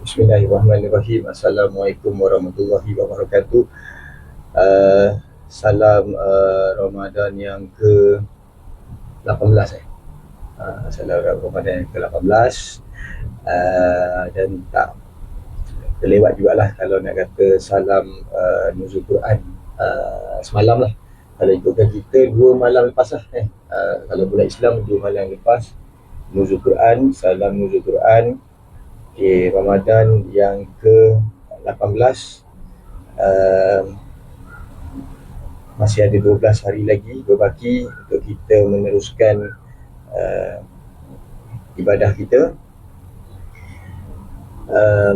Bismillahirrahmanirrahim. Assalamualaikum warahmatullahi wabarakatuh. Salam Ramadan yang ke-18 salam Ramadan yang ke-18 dan tak terlewat jugalah kalau nak kata salam nuzul Quran semalam lah. Kalau ikutkan kita 2 malam lepas lah kalau bulan Islam 2 malam lepas nuzul Quran, salam nuzul Quran. Ramadan yang ke-18, masih ada 12 hari lagi berbaki untuk kita meneruskan ibadah kita,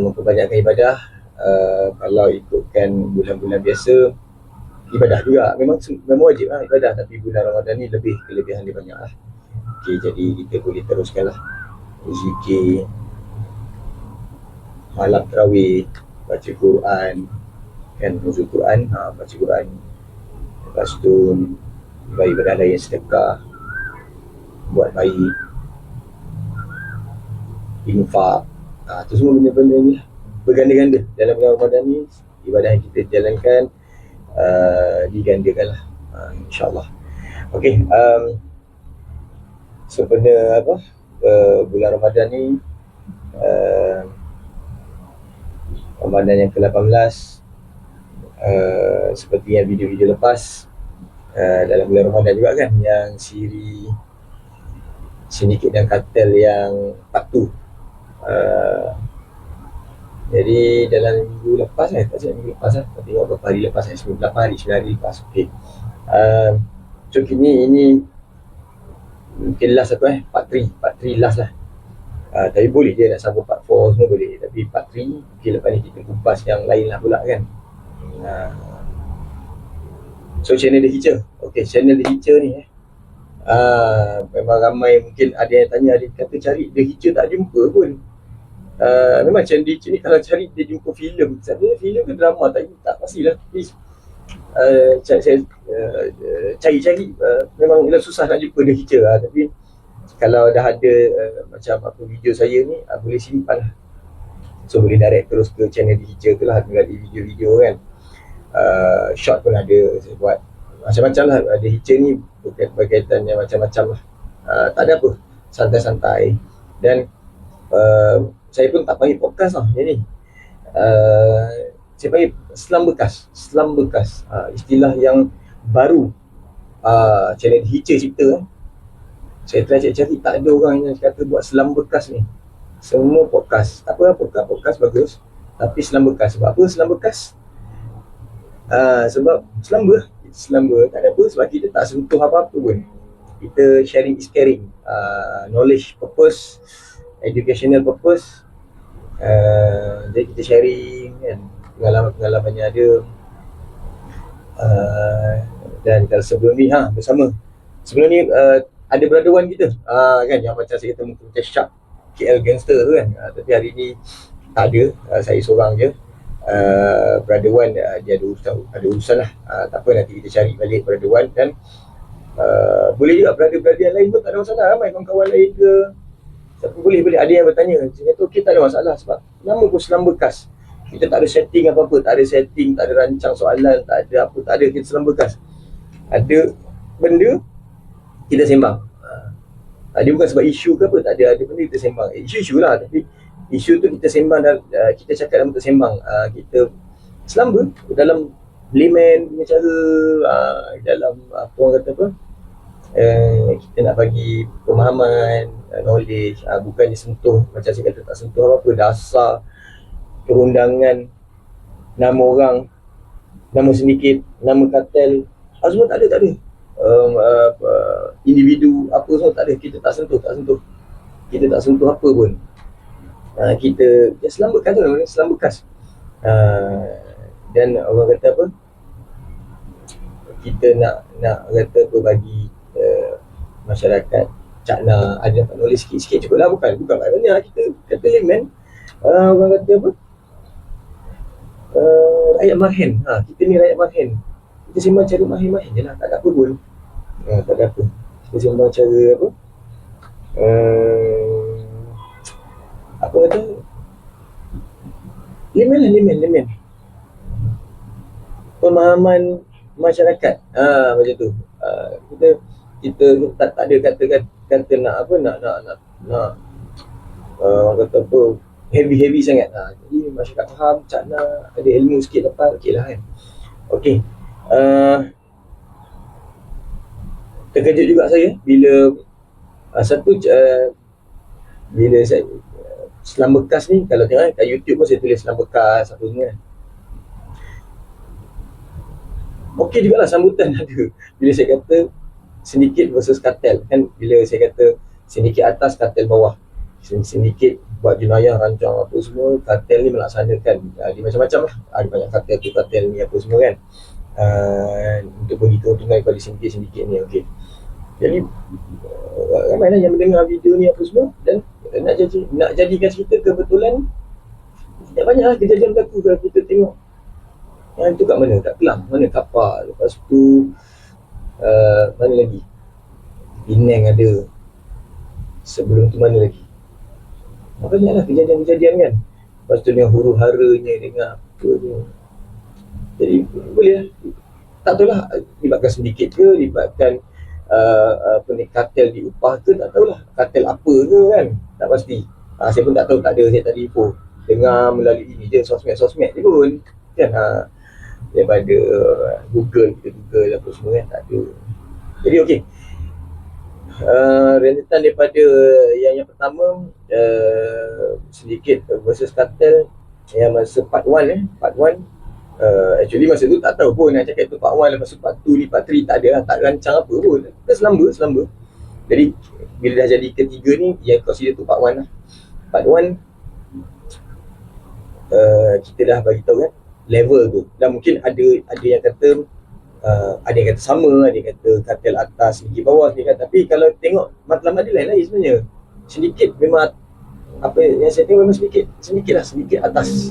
memperbanyakkan ibadah. Kalau ikutkan bulan-bulan biasa, ibadah juga memang wajib lah ibadah, tapi bulan Ramadan ni lebih kelebihan dia banyak lah. Jadi kita boleh teruskan lah zikir, malam tarawih, baca Quran, kan, nuzul Quran, baca Quran. Lepas tu ibadah lain, sedekah, buat baik, infak, tu semua benda-benda ni berganda-ganda dalam bulan Ramadan ni. Ibadah yang kita jalankan digandakan lah, insyaAllah. Okey, sebenarnya bulan Ramadan ni, Ramadan yang ke-18, seperti yang video-video lepas, dalam bulan Ramadan juga kan, yang siri sindiket dan kartel yang patuh. Jadi dalam minggu lepas tak silap minggu lepas tak tengok berapa hari lepas, 8 hari, 9 hari lepas. Okey, so ini mungkin last part 3 last lah. Tapi boleh je nak sambung part 4 semua boleh, tapi part 3 mungkin lepas ni kita kupas yang lain lah pula kan. So channel The Hitcher, okay, channel The Hitcher ni memang ramai, mungkin ada yang tanya, ada yang kata cari The Hitcher tak jumpa pun. Memang channel The Hitcher ni kalau cari dia jumpa filem, sebenarnya filem ke drama tak pastilah. Please cari-cari, memang susah nak jumpa The Hitcher tapi kalau dah ada macam apa video saya ni, boleh simpan lah. So boleh direct terus ke channel The Hitcher tu lah, tinggal di video-video kan. Short pun ada saya buat, macam-macam lah. The Hitcher ni berkaitan yang macam-macam lah. Tak ada apa, santai-santai. Dan saya pun tak panggil podcast lah yang ni. Saya panggil selam bekas. Istilah yang baru channel The Hitcher cipta. Saya try cari, tak ada orang yang kata buat selam bekas ni. Semua podcast, tak apa, podcast bagus, tapi selam bekas. Sebab apa selam bekas? Sebab selamba tak ada apa, sebab kita tak sentuh apa-apa pun. Kita sharing is caring, knowledge purpose, educational purpose. Jadi kita sharing kan, pengalaman yang ada. Dan kalau sebelum ni bersama, sebelum ni ada brother one kita kan, yang macam saya kata macam Shark KL Gangster tu kan. Tapi hari ni tak ada, saya seorang je. Brother one dia ada urusan lah. Tak apa, nanti kita cari balik brother one. Dan boleh juga brother-brother yang lain pun tak ada masalah. Ramai kawan-kawan lain ke, siapa boleh. Ada yang bertanya, saya kata okey, tak ada masalah. Sebab nama pun selam bekas, kita tak ada setting apa-apa, tak ada rancang soalan, tak ada apa, tak ada. Kita selam bekas, ada benda kita sembang. Dia bukan sebab isu ke apa, tak ada benda kita sembang. Isu lah, tapi isu tu kita sembang dan kita cakap dalam bentuk sembang. Kita selamba dalam layman punya cara, dalam apa orang kata apa, kita nak bagi pemahaman, knowledge, bukannya sentuh macam saya kata, tak sentuh apa-apa, dasar perundangan, nama orang, nama sindiket, nama kartel, semua tak ada. Individu apa semua tak ada. Kita tak sentuh. Kita tak sentuh apa pun. Kita selam bekas tu namanya, selam bekas. Dan orang kata apa, kita nak kata apa, bagi masyarakat cakna, ada dapat knowledge sikit-sikit cukup lah. Bukan banyak. Kita kata layman, orang kata apa, rakyat marhen. Kita ni rakyat marhen. Kita sembang cara marhen-marhen je lah, tak ada apa pun. Tak ada apa. Kita sembang cara apa, apa kata, Lemen pemahaman masyarakat, macam tu. Kita kita tak ada kata nak apa, nak orang kata apa, heavy sangat. Jadi masyarakat faham, cakna ada ilmu sikit dapat, okey lah kan. Okey, terkejut juga saya bila bila saya Selam Bekas ni, kalau tengok kat YouTube pun saya tulis Selam Bekas apa semua kan. Okey jugalah sambutan ada bila saya kata sindiket versus kartel kan. Bila saya kata sindiket atas, kartel bawah, sindiket buat jenayah, rancang apa semua, kartel ni melaksanakan dia macam-macam lah. Ada banyak kartel tu, kartel ni apa semua kan, untuk bagi keuntungan kepada sindiket ni. Okey, jadi ramai lah yang mendengar video ni apa semua, dan nak jadikan cerita kebetulan. Tak banyak lah kejadian berlaku kalau kita tengok. Yang tu kat mana? Kat Kelang, mana Kapar, lepas tu mana lagi, Penang ada, sebelum tu mana lagi, banyak lah kejadian-kejadian kan. Lepas tu dengan huru-haranya, dengan apa ni. Jadi boleh lah, tak tahulah libatkan sedikit ke, libatkan apa ni, kartel diupah ke, tak tahulah kartel apa ke kan, tak pasti. Saya pun tak tahu, tak ada, saya tak ada info. Dengar melalui ni je, sosmed je pun kan, daripada Google, kita Google apa semua kan, tak ada. Jadi okey, rentetan daripada yang pertama, sedikit versus kartel, yang masa part 1 actually masa tu tak tahu pun nak cakap tu part 1, lepas tu part 2 ni part 3, tak ada lah, tak rancang apa pun, kita selamba. Jadi bila dah jadi ketiga ni, yang consider tu part 1 lah. Part 1 kita dah bagi tahu kan level tu, dan mungkin ada yang kata ada yang kata sama, ada yang kata kartel atas, sedikit bawah sedikit. Tapi kalau tengok matlamat dia lain sebenarnya. Sedikit memang apa yang saya tengok memang sedikit atas.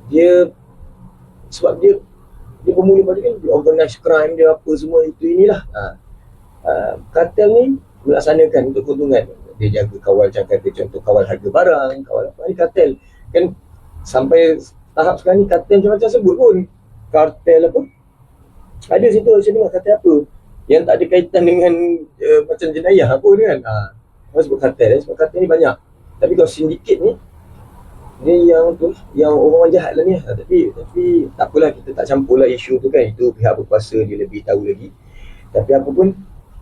Dia sebab dia bermula pada kan organized crime dia apa semua itu inilah. Kartel ni melaksanakan untuk keuntungan. Dia jaga kawal, cakap contoh kawal harga barang, kawal apa ni, kartel kan. Sampai tahap sekarang ni kartel macam-macam sebut pun. Kartel apa, ada situ saya dengar kartel apa yang tak ada kaitan dengan macam jenayah apa ni kan. Orang sebut kartel, sebab kartel ni banyak. Tapi kalau sindiket ni, dia yang orang jahat lah ni. Tapi tak apalah, kita tak campur lah isu tu kan. Itu pihak berkuasa dia lebih tahu lagi. Tapi apa pun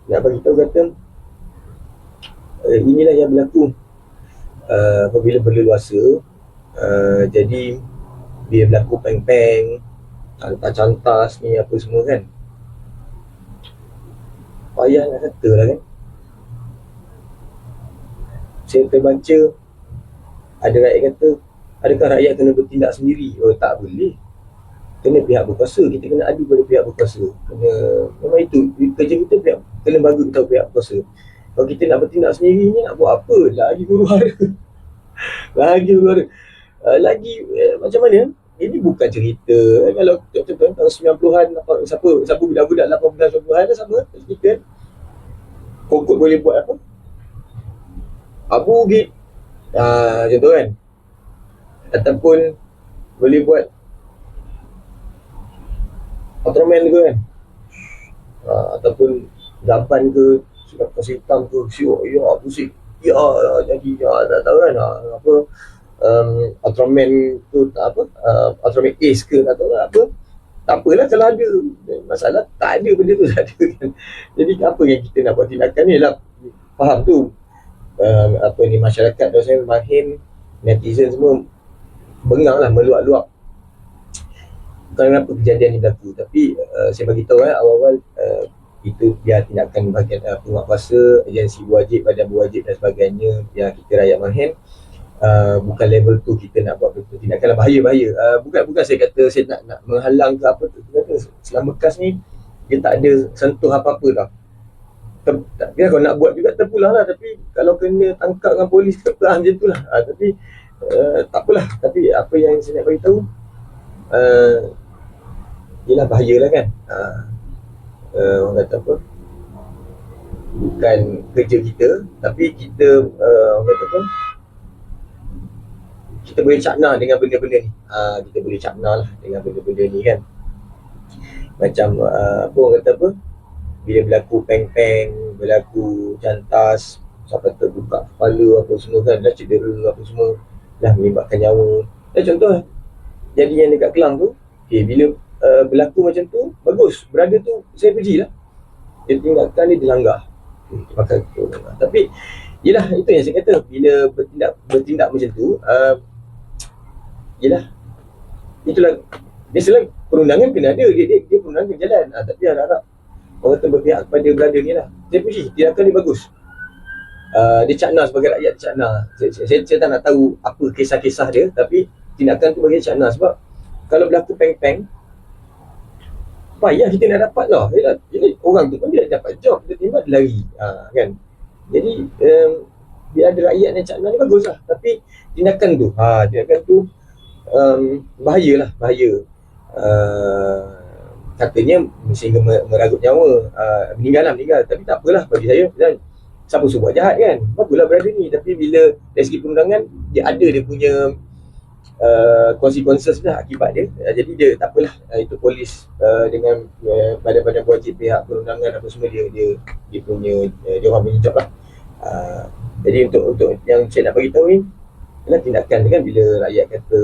nak bagi tahu kata inilah yang berlaku apabila berleluasa. Jadi dia berlaku peng-peng, cantas ni apa semua kan. Payah nak kata lah kan. Saya terbaca ada rakyat kata, adakah rakyat kena bertindak sendiri? Oh, tak boleh. Kena pihak berkuasa, kita kena adu pada pihak berkuasa. Memang itu kerja kita, kena bagi tahu pihak berkuasa. Kalau kita nak bertindak sendiri ni, nak buat apa? Lagi huru-hara. Macam mana? Ini bukan cerita. Kalau contoh tahun 90-an, siapa budak-budak 80-an, 90-an dah sama kita. Kokot boleh buat apa? Abu git. Contoh kan. Ataupun boleh buat Ultraman ke kan. Ataupun Zaban ke, sudah kasih hitam ke, siok, ya, pusing. Ya, jadi, tak tahu kan. Apa, Ultraman tu apa, Ultraman Ace ke, tak tahu lah apa. Tak apalah kalau ada masalah, tak ada benda tu, tak ada kan. Jadi apa yang kita nak buat tindakan ni lah. Faham tu, apa ni, masyarakat dah saya mahim, netizen semua bengang lah, meluap-luap kenapa kejadian ni berlaku. Tapi saya bagi tahu awal-awal, itu biar tindakan bahagian penguatkuasa, agensi berwajib, badan berwajib dan sebagainya, yang kita rakyat mahim. Bukan level tu kita nak buat tindakan bahaya. Bukan saya kata saya nak menghalang ke apa tu. Kata Selam Bekas ni dia tak ada sentuh apa-apa tau. Dia kalau nak buat juga terpulang lah. Tapi kalau kena tangkap dengan polis ke apa macam tu lah. Tapi tak apalah. Tapi apa yang saya nak beritahu, ialah bahaya lah kan. Orang kata apa, bukan kerja kita, tapi kita orang kata apa, kita boleh cakna dengan benda-benda ni. Kita boleh cakna lah dengan benda-benda ni kan. Macam apa orang kata apa, bila berlaku peng-peng, berlaku jantas, sampai terbuka kepala apa semua kan, dah cedera apa semua, dah melibatkan nyawa. Contoh jadi yang dekat Kelang tu, bila berlaku macam tu, bagus, berada tu saya puji lah, dia tindakan dia dilanggar, pakai tu. Tapi yelah, itu yang saya kata, bila bertindak macam tu, yelah, itulah biasalah perundangan kena ada, dia perundangan kena jalan. Tapi harap-harap orang kata berpihak kepada brother ni lah, saya puji, tindakan dia bagus. Dia cakna sebagai rakyat, dia cakna. Saya tak nak tahu apa kisah-kisah dia, tapi tindakan tu bagi cakna. Sebab kalau berlaku peng-peng, payah kita nak dapat lah. Jadi orang tu pun dia dapat job, dia tiba dia lari, kan. Jadi dia ada rakyat yang cakna ni bagus lah. Tapi tindakan tu bahaya. Katanya sehingga meragut nyawa, meninggal. Tapi tak apalah bagi saya. Dan siapa suruh buat jahat kan, baguslah berada ni. Tapi bila dari segi perundangan, dia ada dia punya consequences lah, akibat dia. Jadi dia tak apalah, itu polis dengan badan-badan berwajib, pihak perundangan apa semua, dia punya, dia orang punya job lah. Jadi untuk yang saya nak bagi tahu ni adalah tindakan kan, bila rakyat kata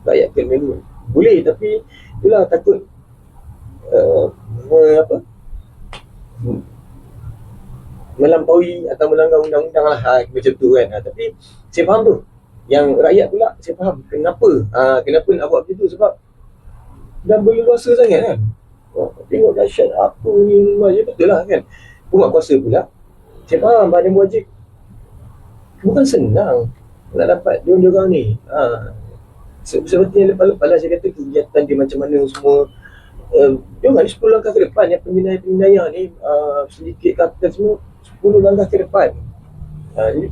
rakyat kena melu, boleh, tapi itulah takut melampaui atau melanggar undang-undang lah, macam tu kan. Tapi saya faham tu, yang rakyat pula saya faham kenapa nak buat macam tu, sebab dah berleluasa sangat kan. Tengok dahsyat apa ni, betul lah kan. Penguat kuasa pula, saya faham badan berwajib bukan senang nak dapat diorang ni. Seperti yang lepas-lepas lah saya kata, kegiatan dia macam mana semua. Diorang ni 10 langkah ke depan, yang pembinaan ni sedikit kata semua 10 langkah ke depan. Jadi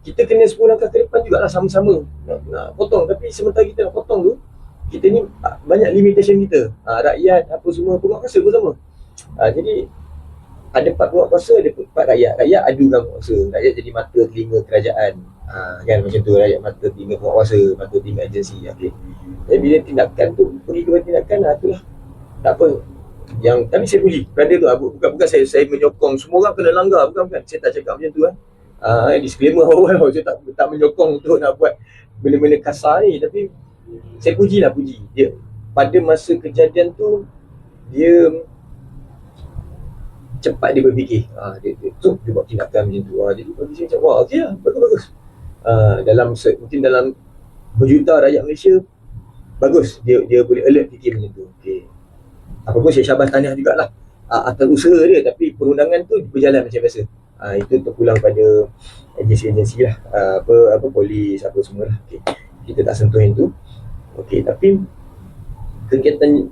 kita kena 10 langkah ke depan jugalah, sama-sama nak potong. Tapi sementara kita nak potong tu, kita ni banyak limitation kita, rakyat apa semua, penguat kuasa pun sama. Jadi ada part penguat kuasa, ada part rakyat adukan penguat kuasa, rakyat jadi mata telinga kerajaan, kan, macam tu. Rakyat mata telinga penguat kuasa, mata telinga agensi. Okay. Jadi bila tindakan tu pergi kepada tindakan, itulah tak apa. Tapi saya puji berada tu, bukan saya menyokong semua orang kena langgar, bukan. Saya tak cakap macam tu kan. Disclaimer awal, saya tak menyokong untuk nak buat benda-benda kasar ni. Tapi saya puji dia pada masa kejadian tu, dia cepat dia berfikir, dia buat tindakan macam tu. Jadi bagi saya macam, wah, okey lah, bagus. Mungkin dalam berjuta rakyat Malaysia, bagus dia boleh alert fikir macam tu. Okey, apa pun saya syabas tahniah jugalah atas usaha dia. Tapi perundangan tu berjalan macam biasa. Itu terpulang pada agensi-agensi lah, apa polis apa semua lah. Okay. Kita tak sentuh yang tu. Okey, tapi kegiatan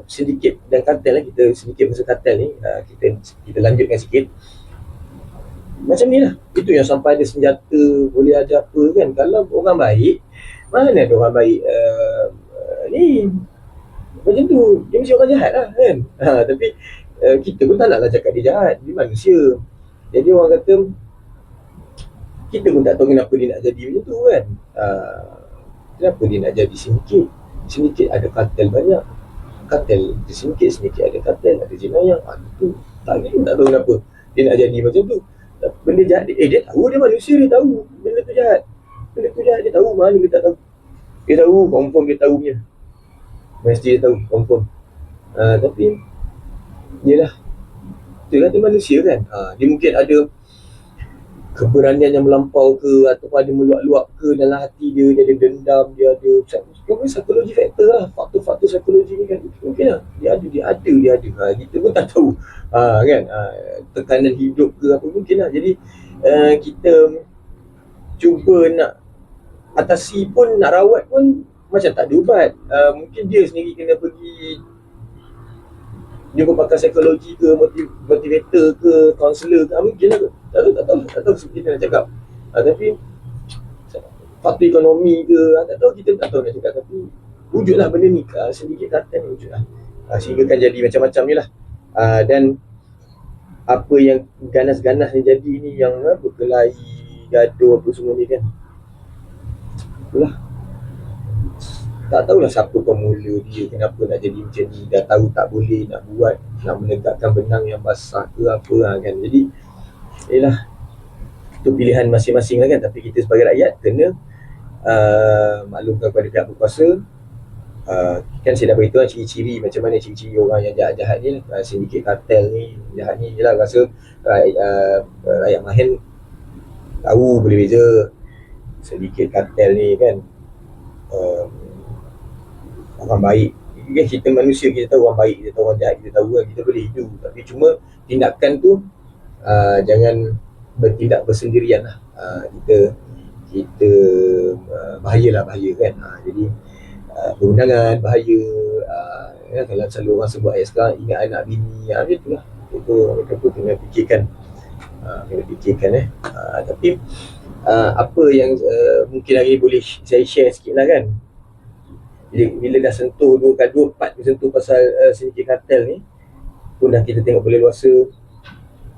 sindiket dan kartel lah, kita sedikit pasal kartel ni, kita lanjutkan sikit. Macam ni lah, itu yang sampai ada senjata, boleh ada apa kan. Kalau orang baik, mana ada orang baik ni macam tu, dia mesti orang jahat lah kan. Tapi kita pun tak naklah cakap dia jahat, dia manusia. Jadi orang kata, kita pun tak tahu kenapa dia nak jadi macam tu kan. Kenapa dia nak jadi sindiket ada kartel banyak, kartel ada sindiket ada kartel, ada jenayah. Itu tak tahu kenapa dia nak jadi macam tu. Benda jahat dia tahu, dia manusia, dia tahu benda tu jahat, dia tahu. Mana dia tak tahu? Dia tahu, confirm dia tahu punya, mesti dia tahu, confirm. Tapi yelah, dia kata manusia kan. Dia mungkin ada keberanian yang melampau ke, ataupun ada meluap-luap ke dalam hati dia ada dendam, dia ada psikologi faktor lah, faktor-faktor psikologi ni kan. Mungkin lah dia ada. Kita pun tak tahu kan, tekanan hidup ke apa, mungkin lah. Jadi kita cuba nak atasi pun, nak rawat pun macam tak ada ubat. Mungkin dia sendiri kena pergi jumpa pakar psikologi ke, motivator ke, kaunselor ke, mungkin lah. Tak tahu kita nak cakap. Tapi faktor ekonomi ke, tak tahu, kita tak tahu nak cakap. Tapi wujudlah benda ni, sedikit kata ni wujudlah, sehingga kan jadi macam-macam ni lah. Dan apa yang ganas-ganas yang jadi ni, yang berkelahi, gaduh apa semua ni kan, itulah, tak tahulah siapa pemula dia, kenapa nak jadi macam ni, dah tahu tak boleh nak buat, nak menegakkan benang yang basah ke apa kan. Jadi ialah itu pilihan masing-masing lah kan, tapi kita sebagai rakyat kena maklumkan kepada pihak berkuasa. Kan saya dah beritahu ciri-ciri, macam mana ciri-ciri orang yang jahat-jahat ni, sindiket kartel ni, jahat ni. Yelah, rasa rakyat Mahin tahu boleh beza sindiket kartel ni kan. Orang baik kan, kita manusia, kita tahu orang baik, kita tahu orang jahat, kita tahu kan, kita boleh hidup. Tapi cuma tindakan tu jangan bertindak bersendirian lah. Kita bahaya kan. Jadi perundangan bahaya. Kalau selalu orang sebut ayat sekarang, ingat anak bini, macam itulah. Itu mereka pun kena fikirkan. Tapi apa yang mungkin lagi boleh saya share sikit lah kan. Bila dah sentuh 2 part sentuh pasal sindiket kartel ni, pun dah kita tengok boleh luasa.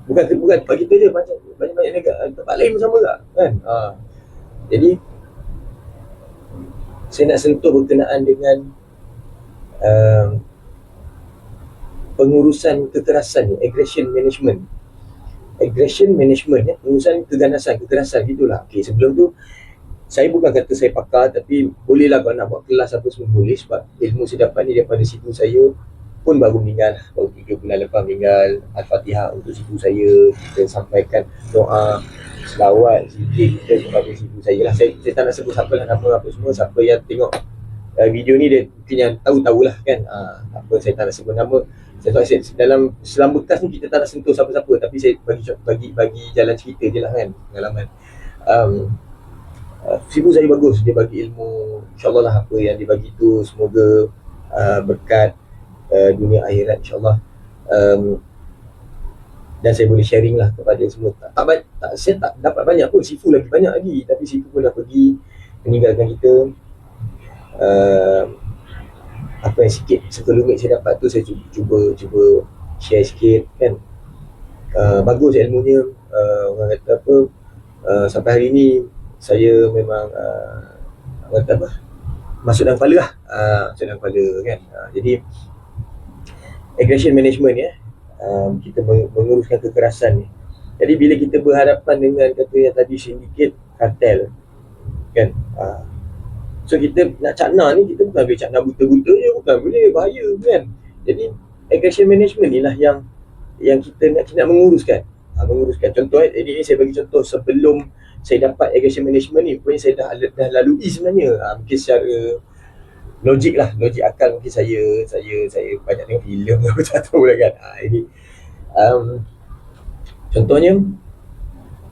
Bukan tempat kita je, banyak-banyak negara, tempat lain pun sama tak kan. Jadi saya nak sentuh berkenaan dengan pengurusan kekerasan ni, aggression management ya, pengurusan kekerasan gitulah. Okay, sebelum tu saya bukan kata saya pakar, tapi bolehlah kalau nak buat kelas apa semua boleh, sebab ilmu saya dapat ni daripada situ saya pun baru meninggal, baru 3 bulan lepas meninggal. Al-Fatihah untuk situ saya, kita sampaikan doa selawat zikir kita kepada situ saya lah. Saya tak nak sebut siapa lah nama apa semua, siapa yang tengok video ni dia mungkin yang tahulah kan. Apa saya tak nak sebut nama. Saya dalam Selam Bekas ni kita tak nak sentuh siapa-siapa, tapi saya bagi jalan cerita je lah kan, pengalaman. Sibu saya bagus, dia bagi ilmu, insyaAllah lah apa yang dia bagi tu semoga berkat dunia akhirat insyaAllah. Dan saya boleh sharing lah kepada semua. Saya tak dapat banyak pun, Sifu lagi banyak lagi, tapi Sifu pun dah pergi meninggalkan kita. Apa yang sikit sekelumit saya dapat tu saya cuba share sikit kan. Bagus ilmunya. Orang kata apa, sampai hari ni saya memang kata apa, masuk dalam kepala lah. Masuk dalam kepala kan. Jadi aggression management ya, kita menguruskan kekerasan ni. Jadi bila kita berhadapan dengan kata yang tadi sindiket kartel kan, so kita nak cakna ni, kita bukan boleh cakna buta-buta je, bukan boleh, bahaya kan. Jadi aggression management ni lah yang kita nak menguruskan. Contoh ini saya bagi contoh sebelum saya dapat aggression management ni, pun saya dah lalui sebenarnya. Mungkin secara logik akal, mungkin saya banyak tengok filem aku tak tahu lah kan. Ini contohnya,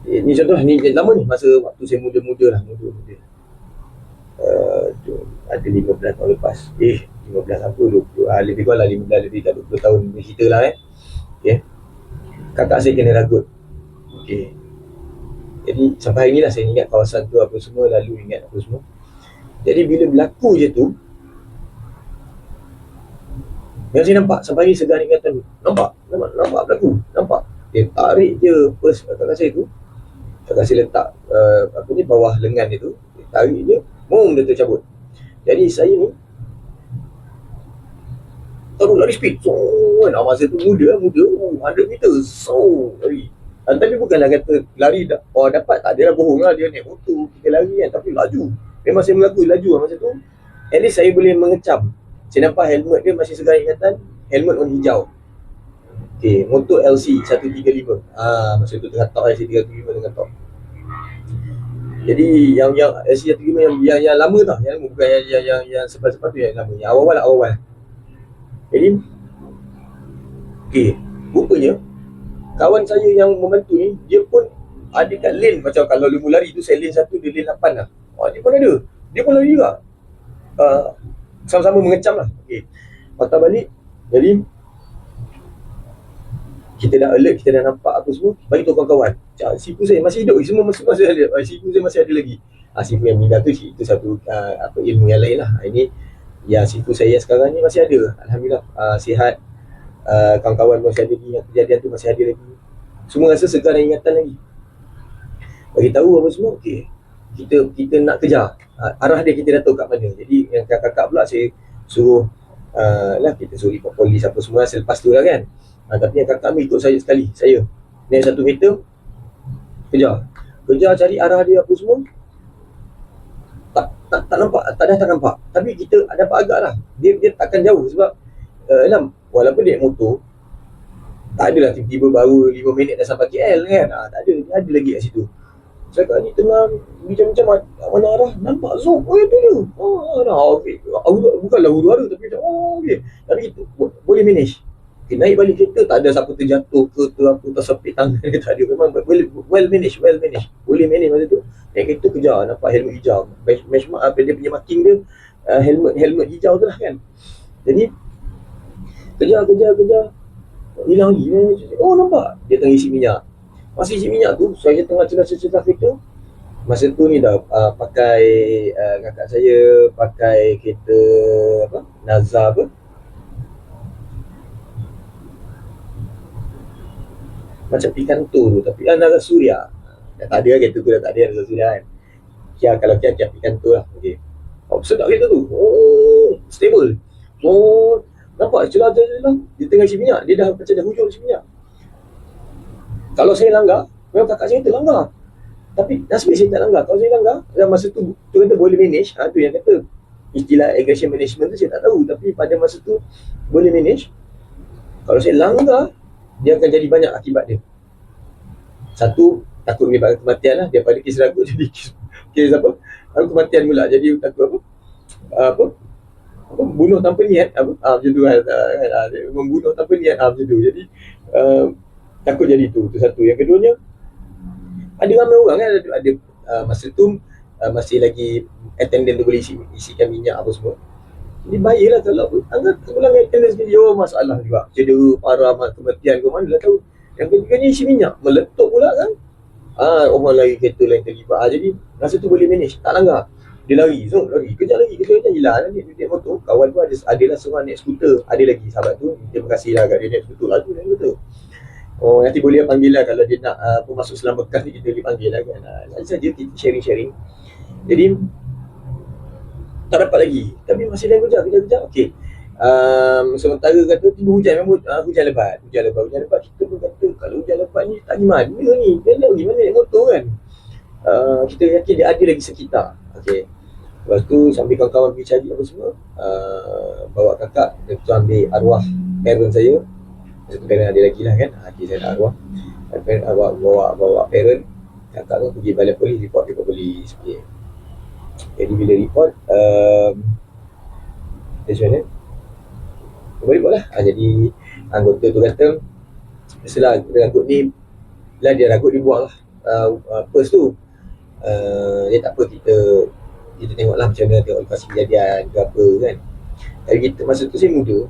ini contoh ni lama ni, masa waktu saya muda ada 15 tahun lepas. 15 apa 20, lebih kurang lah 15, lebih tak 20 tahun cerita lah okay. Kakak saya kena ragut. Okay. Jadi sampai hari ni lah saya ingat kawasan tu apa semua, lalu ingat apa semua. Jadi bila berlaku je tu, yang saya nampak sampai hari ni segar ingatan tu. Nampak berlaku. Nampak. Dia tarik je pers kakak saya tu. Kakak saya letak bawah lengan dia tu. Dia tarik je, dia tercabut. Jadi saya ni terus lari speed. Masa tu muda 100 meter. Lari. Tapi bukanlah kata lari dapat, tak adalah bohong lah, dia naik motor, kita lari kan, tapi laju. Memang saya mengakui laju lah masa tu. At least saya boleh mengecam. Saya nampak helmet dia masih segar ingatan, helmet warna hijau. Okay, motor LC 135. Masa tu tengah top LC 135 tengah top. Jadi yang LC 135 yang lama tau, yang lama, bukan yang sepas-sepas tu, yang lama, yang awal. Jadi okay, rupanya kawan saya yang membantu ni, dia pun ada kat lane, macam kalau lu lari tu saya lane 1, dia lane 8 lah. Dia pun ada, dia pun lari juga. Sama-sama mengecam lah. Okay, patah balik. Jadi kita dah alert, kita dah nampak apa semua, bagi tahu kawan-kawan, sifu saya masih hidup, semua masih ada, sifu saya masih ada lagi. Sifu yang meninggal tu, itu satu ilmu yang lain lah. Ini yang sifu saya sekarang ni masih ada, alhamdulillah, sihat. Kawan-kawan masih ada lagi, yang kejadian tu masih ada lagi. Semua rasa segar dan ingatan lagi. Bagi tahu apa semua, okay. kita nak kejar, arah dia kita dah tahu kat mana. Jadi yang kakak pula saya suruh kita suruh report polis apa semua selepas tu lah kan. Tapi yang kakak ikut saya sekali, saya naik satu kereta, kejar cari arah dia apa semua, tak nampak, tak nampak. Tapi kita dapat agak lah, dia takkan jauh sebab walaupun dia motor, tak adalah tiba-tiba baru 5 minit dah sampai KL kan. Tak ada, dia ada lagi kat situ. Cakap ni tengah macam-macam mana arah, nampak zoom, tu dia. Okay. Bukanlah huru-hara tapi macam okay. Tapi kita boleh manage. Okay, naik balik kereta tak ada siapa terjatuh ke apa, tersepit tangan ke, tak ada. Memang well manage. Boleh manage masa tu. Naik kereta kejar, nampak helmet hijau. Benchmark apa dia punya marking dia, helmet hijau tu lah kan. Jadi kejar. Hilang lagi. Nampak dia tengah isi minyak. Masa isi minyak tu, saya tengah celah kereta. Masa tu ni dah pakai kakak saya pakai kereta Naza macam Picanto tu, tapi Naza Surya. Dah tak ada kereta tu, dah tak ada Naza Surya kan. Kalau Kia Picanto lah. Okay. Sedap kereta tu. Stable. Nampak celah. Dia tengah isi minyak. Dia dah macam dah hujung isi minyak. Kalau saya langgar, memang kakak saya terlanggar. Tapi nasib saya tak langgar. Kalau saya langgar, dalam masa tu kata boleh manage. Tu yang kata istilah aggression management tu saya tak tahu. Tapi pada masa tu boleh manage. Kalau saya langgar, dia akan jadi banyak akibat dia. Satu, takut menyebabkan kematian lah. Daripada kes ragut jadi kes apa? Kematian pula. Jadi takut apa? Bunuh tanpa niat. Macam tu kan. Membunuh tanpa niat. Macam tu. Jadi takut jadi tu satu. Yang keduanya, ada ramai orang kan, ada masa tu masih lagi attendant tu boleh isikan minyak apa semua. Jadi baiklah kalau anggap pulang attendant sekali, masalah juga, cedera parah, kematian ke mana lah tahu. Yang ketiganya isi minyak, meletup pula kan. Orang lari kereta lain terlibat. Jadi masa tu boleh manage, tak langgar. Dia lari, kejar lagi, hilang dia motor. Kawan tu adalah seorang naik skuter. Ada lagi sahabat tu, terima kasih lah kat dia naik skuter lah tu, naik skuter. Nanti boleh panggil lah kalau dia nak masuk Selam Bekas ni, kita boleh panggil lah kan. Saja kita sharing. Jadi tak dapat lagi. Tapi masih dah kejar. Okey. Sementara kata tiba hujan, memang hujan lebat. Kita pun kata kalau hujan lebat ni tak pergi mana ni. Dia nak pergi mana naik motor kan. Kita yakin dia ada lagi sekitar. Okey. Lepas tu sambil kawan-kawan pergi cari apa semua, bawa kakak, dia tu ambil arwah parent saya. Satu parent ada lagi lah kan, hati saya nak arwah. Bawa parent, kakak tu pergi balai polis, report polis. Okay. Jadi bila report, macam mana? Report lah. Jadi anggota tu kata, biasalah dia ragut ni, dia ragut dia buang lah purse tu. Dia tak apa, kita tengok lah macam mana, tengok lokasi kejadian ke apa kan. Jadi kita masa tu saya muda,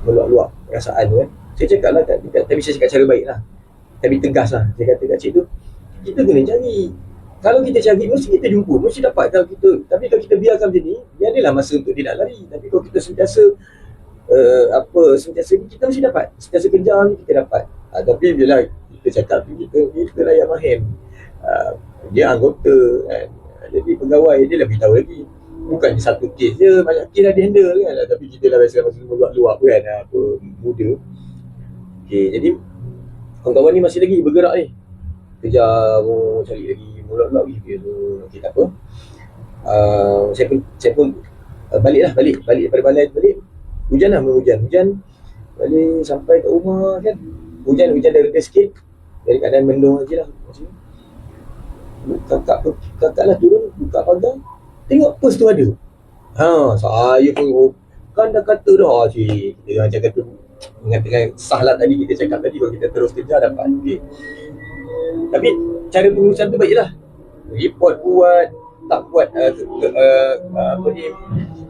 meluap-luap perasaan tu kan. Saya cakap lah, tapi saya cakap cara baik lah, tapi tegas lah. Saya kata kat cik tu, kita kena cari. Kalau kita cari, mesti kita jumpa, mesti dapat. Tapi kalau kita biarkan macam ni, dia adalah masa untuk dia nak lari. Tapi kalau kita sentiasa kita mesti dapat. Sentiasa kejar ni kita dapat. Tapi bila kita cakap tu, kita layan mahir. Dia anggota kan. Jadi pegawai dia lebih tahu lagi. Bukannya satu kes je, banyak kes dah dia handle kan. Tapi kita dah biasa masa luap-luap kan, muda. Okay, jadi kawan-kawan ni masih lagi bergerak ni. Kejar, cari lagi, luap-luap lagi. Okay, tak apa. Saya pun balik daripada balai balik. Hujan. Balik sampai kat rumah kan. Hujan dah reda sikit. Dari keadaan mendung lagi lah. Kakak lah turun, buka pagar, tengok purse tu ada. Saya pun kan dah kata dah cik. Kita macam kata mengatakan sah lah tadi kita cakap tadi, kalau kita terus kejar dapat. Okay. Tapi cara pengurusan tu baiklah. Report buat, tak buat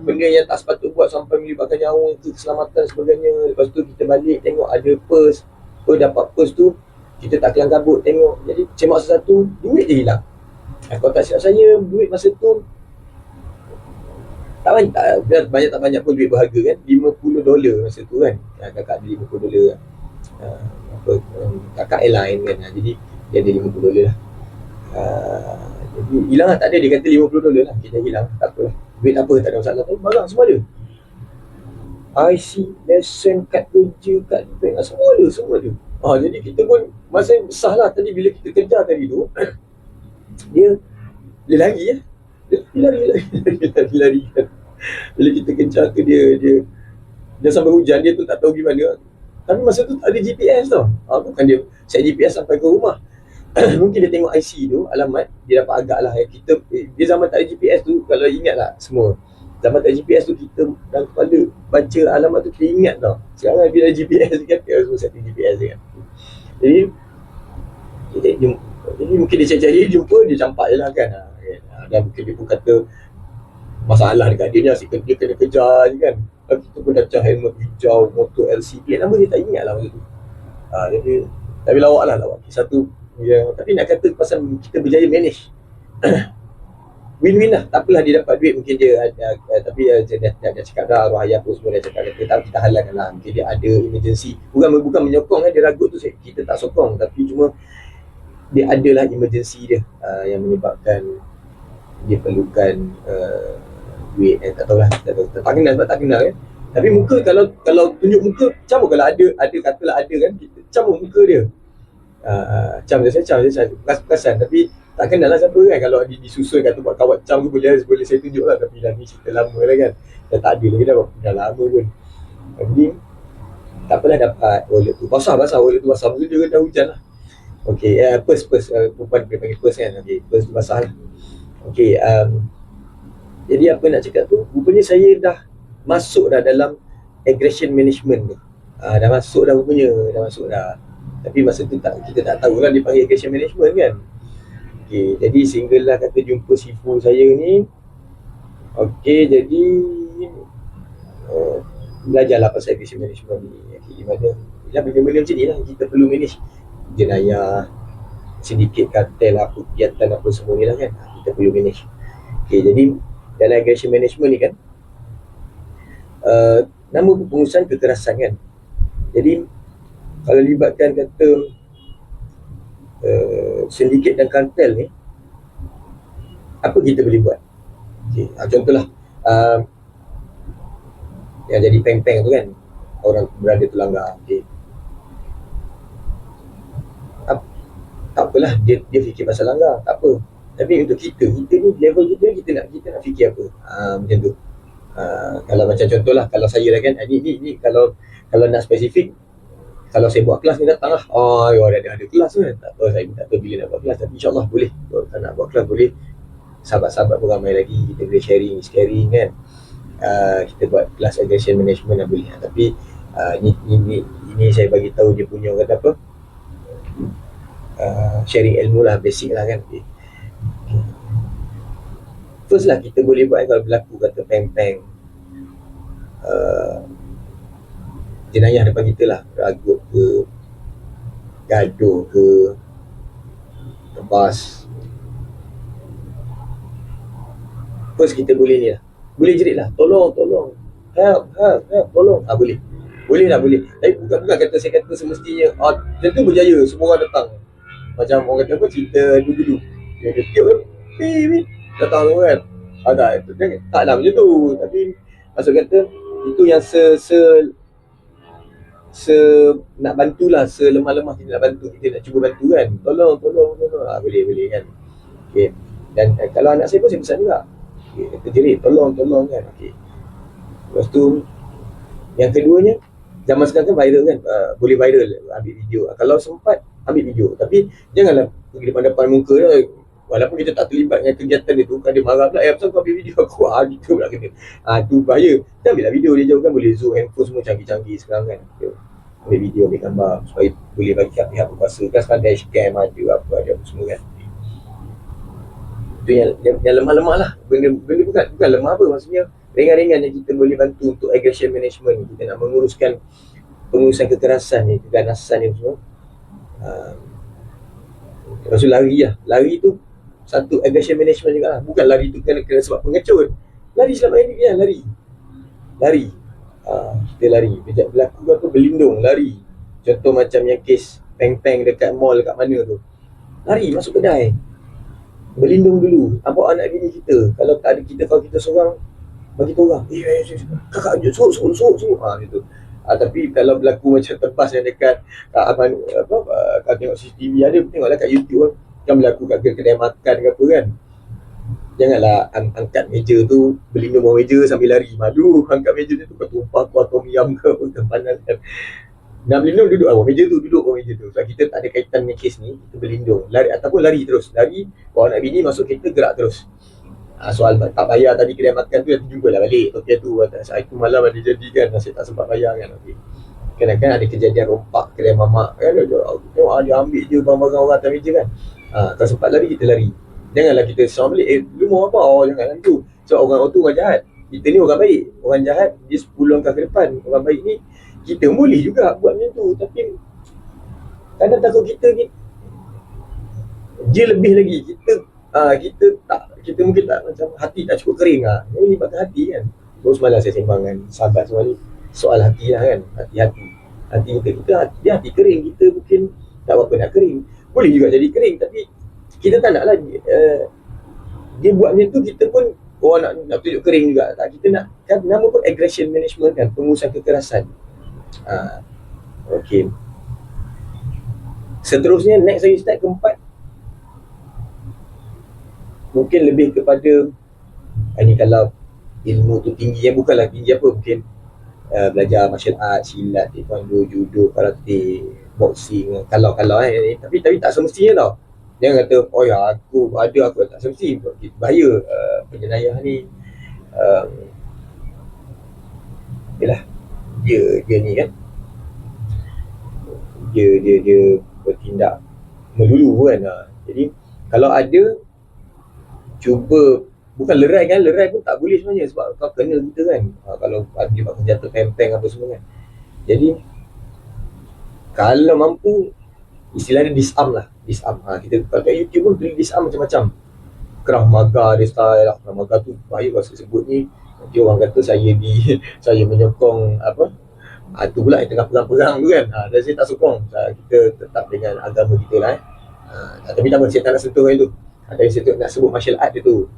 benda yang tak sepatut buat sampai melibatkan nyawa, keselamatan sebagainya. Lepas tu kita balik tengok ada purse, dapat purse tu, kita tak kelang kabut tengok. Jadi macam masa satu, duit je hilang. Kalau tak silap saya, duit masa tu tak banyak pun duit berharga kan. $50 masa tu kan. Kakak ada $50 kakak airline kan. Jadi dia ada $50 lah. Jadi hilang lah, tak ada. Dia kata $50 lah, kita hilang, tak apa lah, duit apa, tak ada masalah. Tapi barang semua ada, IC, lesen, kad kerja, kad bank, semua ada. Jadi kita pun masa besar lah tadi bila kita kejar tadi tu, dia lari ya. Dia lari kan. Bila kita kejar ke dia sampai hujan, dia tu tak tahu gimana. Tapi masa tu tak ada GPS tau. Bukan dia set GPS sampai ke rumah. Mungkin dia tengok IC tu, alamat, dia dapat agak lah. Dia zaman tak ada GPS tu, kalau ingat lah semua, zaman tak ada GPS tu, kita dalam kepala baca alamat tu, kita ingat tau. Sekarang bila ada GPS kan, kita semua setting GPS kan. Jadi mungkin dia cari jumpa, dia campak je lah kan. Dan mungkin dia pun kata masalah dekat dia ni, asyik dia kena kejar je kan. Kita pun dah cah helmet hijau, motor LCD, nama dia tak ingat lah masa tu. Jadi, tapi lawak lah, kisah tu ya. Tapi nak kata pasal kita berjaya manage, win-win lah. Tak apalah dia dapat duit, mungkin dia tapi dia cakap dah, arwah ayah pun semua dia cakap, tapi kita halalkan lah, mungkin dia ada emergency. Bukan menyokong kan, dia ragut tu kita tak sokong, tapi cuma dia adalah emergency dia yang menyebabkan dia perlukan duit. Tak tahulah, tak kenal sebab tak kenal kan. Tapi muka, kalau tunjuk muka, macam kalau ada katalah ada kan, kita cabut muka dia. Macam saya perasan, tapi tak kenal lah siapa kan. Kalau disusun kata buat kawat cam tu, boleh saya tunjuk lah, tapi dah ni cerita lama lah kan, dah tak ada lagi dah lama pun. Jadi tak apalah, dapat wallet tu basah, wallet tu basah, maksudnya dia dah hujan lah. Okay, purse, perempuan dia panggil purse kan. Okay, purse tu basah lah. Okay, jadi apa nak cakap tu, rupanya saya dah masuk dah dalam aggression management tu. Dah masuk dah rupanya, tapi masa tu kita tak tahu lah dia panggil aggression management kan. Okay, jadi single lah kata jumpa sifu saya ni. Okay, jadi belajarlah pasal aggression management ni. Okay, benda-benda macam ni lah kita perlu manage. Jenayah, sindiket, kartel, apa kegiatan apa semua ni lah kan, kita perlu manage. Okay, jadi dalam aggression management ni kan, nama pengurusan kekerasan kan. Jadi kalau libatkan kata sindiket dan kartel ni, apa kita boleh buat? Okay, contohlah yang jadi peng-peng tu kan, orang berada terlanggar. Okay, tak apalah, dia fikir pasal langgar, tak apa. Tapi untuk kita ni level kita nak fikir apa, macam tu. Kalau macam contohlah, kalau saya lah kan, ni kalau nak spesifik, kalau saya buat kelas ni datang lah, ada kelas kan, tak tahu, saya tak tahu bila nak buat kelas, tapi insyaAllah boleh. Kalau nak buat kelas boleh, sahabat-sahabat pun ramai lagi, kita boleh sharing kan. Kita buat kelas aggression management lah boleh. Tapi ini saya bagi tahu dia punya kata apa, sharing ilmu lah, basic lah kan. First lah kita boleh buat kalau berlaku kata peng-peng, jenayah depan kita lah, ragut ke, gaduh ke, tebas. First kita boleh ni lah, boleh jerit lah, tolong, help, tolong. Boleh. Tapi bukan kata saya kata semestinya macam tu berjaya semua orang datang. Macam orang kata apa, cerita dulu dia tiup datang tu kan. Taklah macam tu. Tapi maksud kata itu yang nak bantulah, selemah-lemah kita nak bantu, kita nak cuba bantu kan. Tolong. Boleh kan. Okay. Dan kalau anak saya pun saya pesan juga. Okay, kata jerit, tolong kan. Okay. Lepas tu yang keduanya, zaman sekarang kan viral kan, boleh viral, ambil video. Kalau sempat ambil video, tapi janganlah pergi depan muka dah. Walaupun kita tak terlibat dengan kegiatan dia tu, kan dia marah pula, pasal kau ambil video aku, gitu pula kena. Tu bahaya. Kita ambil lah video dia jauh kan, boleh zoom, handphone semua canggih-canggih sekarang kan. Ambil video, ambil gambar, supaya boleh bagi kat pihak berkuasa. Kan sekarang dashcam ada, ada semua kan. Itu yang lemah-lemah lah. Benda bukan lemah apa, maksudnya ringan-ringan yang kita boleh bantu untuk aggression management. Kita nak menguruskan pengurusan kekerasan ni, keganasan ni semua. Lepas tu lari tu satu aggression management juga lah. Bukan lari tu kena sebab pengecut, lari selama ini kan, lari. Kita lari, berlaku apa, berlindung, lari. Contoh macam yang kes peng-peng dekat mall, dekat mana tu, lari masuk kedai, berlindung dulu. Nampak anak bini kita, kalau tak ada kita, kalau kita seorang, bagi tu orang, kakak sorok gitu. Tapi kalau berlaku macam tebas yang dekat kau tengok CCTV ada, tengoklah kat YouTube kan berlaku kat kedai makan ke apa kan. Janganlah angkat meja tu, berlindung bawah meja sambil lari. Malu angkat meja tu, kau tumpah kuah tom yam ke apa ke, panas kan. Nak berlindung, duduk bawah meja tu, duduk bawah meja tu. Sebab kita tak ada kaitan dengan kes ni, kita berlindung. Lari ataupun lari terus. Lari, bawa anak bini masuk kereta, gerak terus. Soal tak bayar tadi kedai makan tu, nanti jumpalah balik. Okey tu, itu malam ada jadi kan, saya tak sempat bayar kan. Okey. Kadang-kadang ada kejadian rompak kedai mamak kan, tengok dia ambil je barang-barang orang atas meja kan. Tak sempat lari, kita lari. Janganlah kita seorang balik, lu mau apa? Jangan tu. So orang tu orang jahat. Kita ni orang baik. Orang jahat dia 10 langkah ke depan. Orang baik ni kita boleh juga buat macam tu, tapi kadang takut kita ni dia lebih lagi. Kita mungkin tak, macam hati tak cukup kering jadi libatkan hati kan. Baru semalam saya sembang dengan sahabat semua ni soal hati lah kan. Hati kita dia hati kering, kita mungkin tak apa nak kering, boleh juga jadi kering, tapi kita tak nak lah dia buat macam tu, kita pun orang nak tunjuk kering juga tak. Kita nak kan, nama pun aggression management kan, pengurusan kekerasan. Okey. Seterusnya next lagi step keempat, mungkin lebih kepada ini kalau ilmu tu tinggi, yang bukanlah tinggi apa, mungkin belajar martial art, silat, taekwondo, judo, karate, boxing, kalau tapi tak semestinya tau. Jangan kata aku tak semesti, bahaya. Penjenayah ni yalah, dia ni kan, dia bertindak melulu kan. Jadi kalau ada, cuba, bukan lerai kan, lerai pun tak boleh sebenarnya sebab kau kena kita kan. Kalau dia pakai senjata pempeng apa semua kan. Jadi kalau mampu, istilahnya disarm lah. Kita kalau kat YouTube pun tulis disarm macam-macam. Krav Maga dia style lah. Krav Maga tu bahaya kalau saya sebut ni, nanti orang kata saya menyokong apa, tu pula yang tengah perang-perang tu kan. Dan saya tak sokong. Kita tetap dengan agama kita lah tapi tak apa, saya tak nak sentuh yang tu. Tapi saya nak sebut martial art dia tu.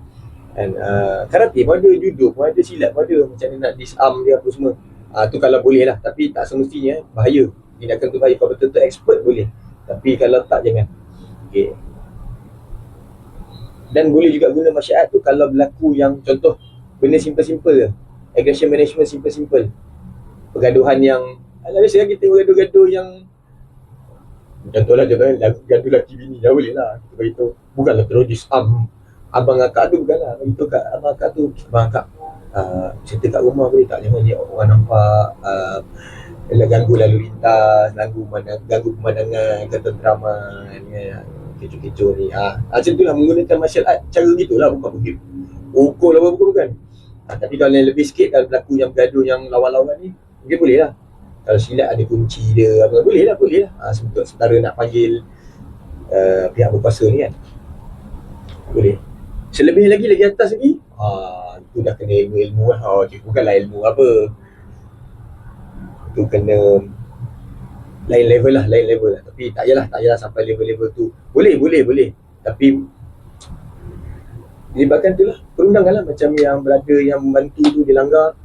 Dan karate pun ada, judo pun ada, silat pun ada. Macam ni nak disarm dia apa semua. Tu kalau boleh lah, tapi tak semestinya bahaya. Tindakan tu bahaya. Kalau betul-betul expert boleh, tapi kalau tak, jangan. Okay. Dan boleh juga guna martial art tu kalau berlaku yang contoh benda simple-simple je, aggression management simple-simple, pergaduhan yang biasa kita bergaduh-gaduh yang contohnya gaduh laki bini, dah boleh lah kita beritahu. Bukanlah terus disarm abang akak tu, bukanlah beritahu kat abang akak tu, abang akak cerita kat rumah boleh tak, jangan dia orang nampak, ganggu lalu lintas, ganggu pemandangan, ketenteraman ya, kecoh-kecoh ni. Macam tu lah, menggunakan martial art cara gitulah, bukan pergi pukul apa bukan. Tapi kalau yang lebih sikit, kalau berlaku yang bergaduh yang lawan-lawan ni, mungkin boleh lah. Kalau silat ada kunci dia apa, boleh lah. Sementara nak panggil pihak berkuasa ni kan, boleh. Selebih lagi atas lagi, itu dah kena ilmu lah. Bukanlah ilmu apa, itu kena lain level lah. Tapi tak yalah sampai level tu. Boleh, tapi libatkan tu lah, perundangan lah. Macam yang berada yang membantu tu dilanggar,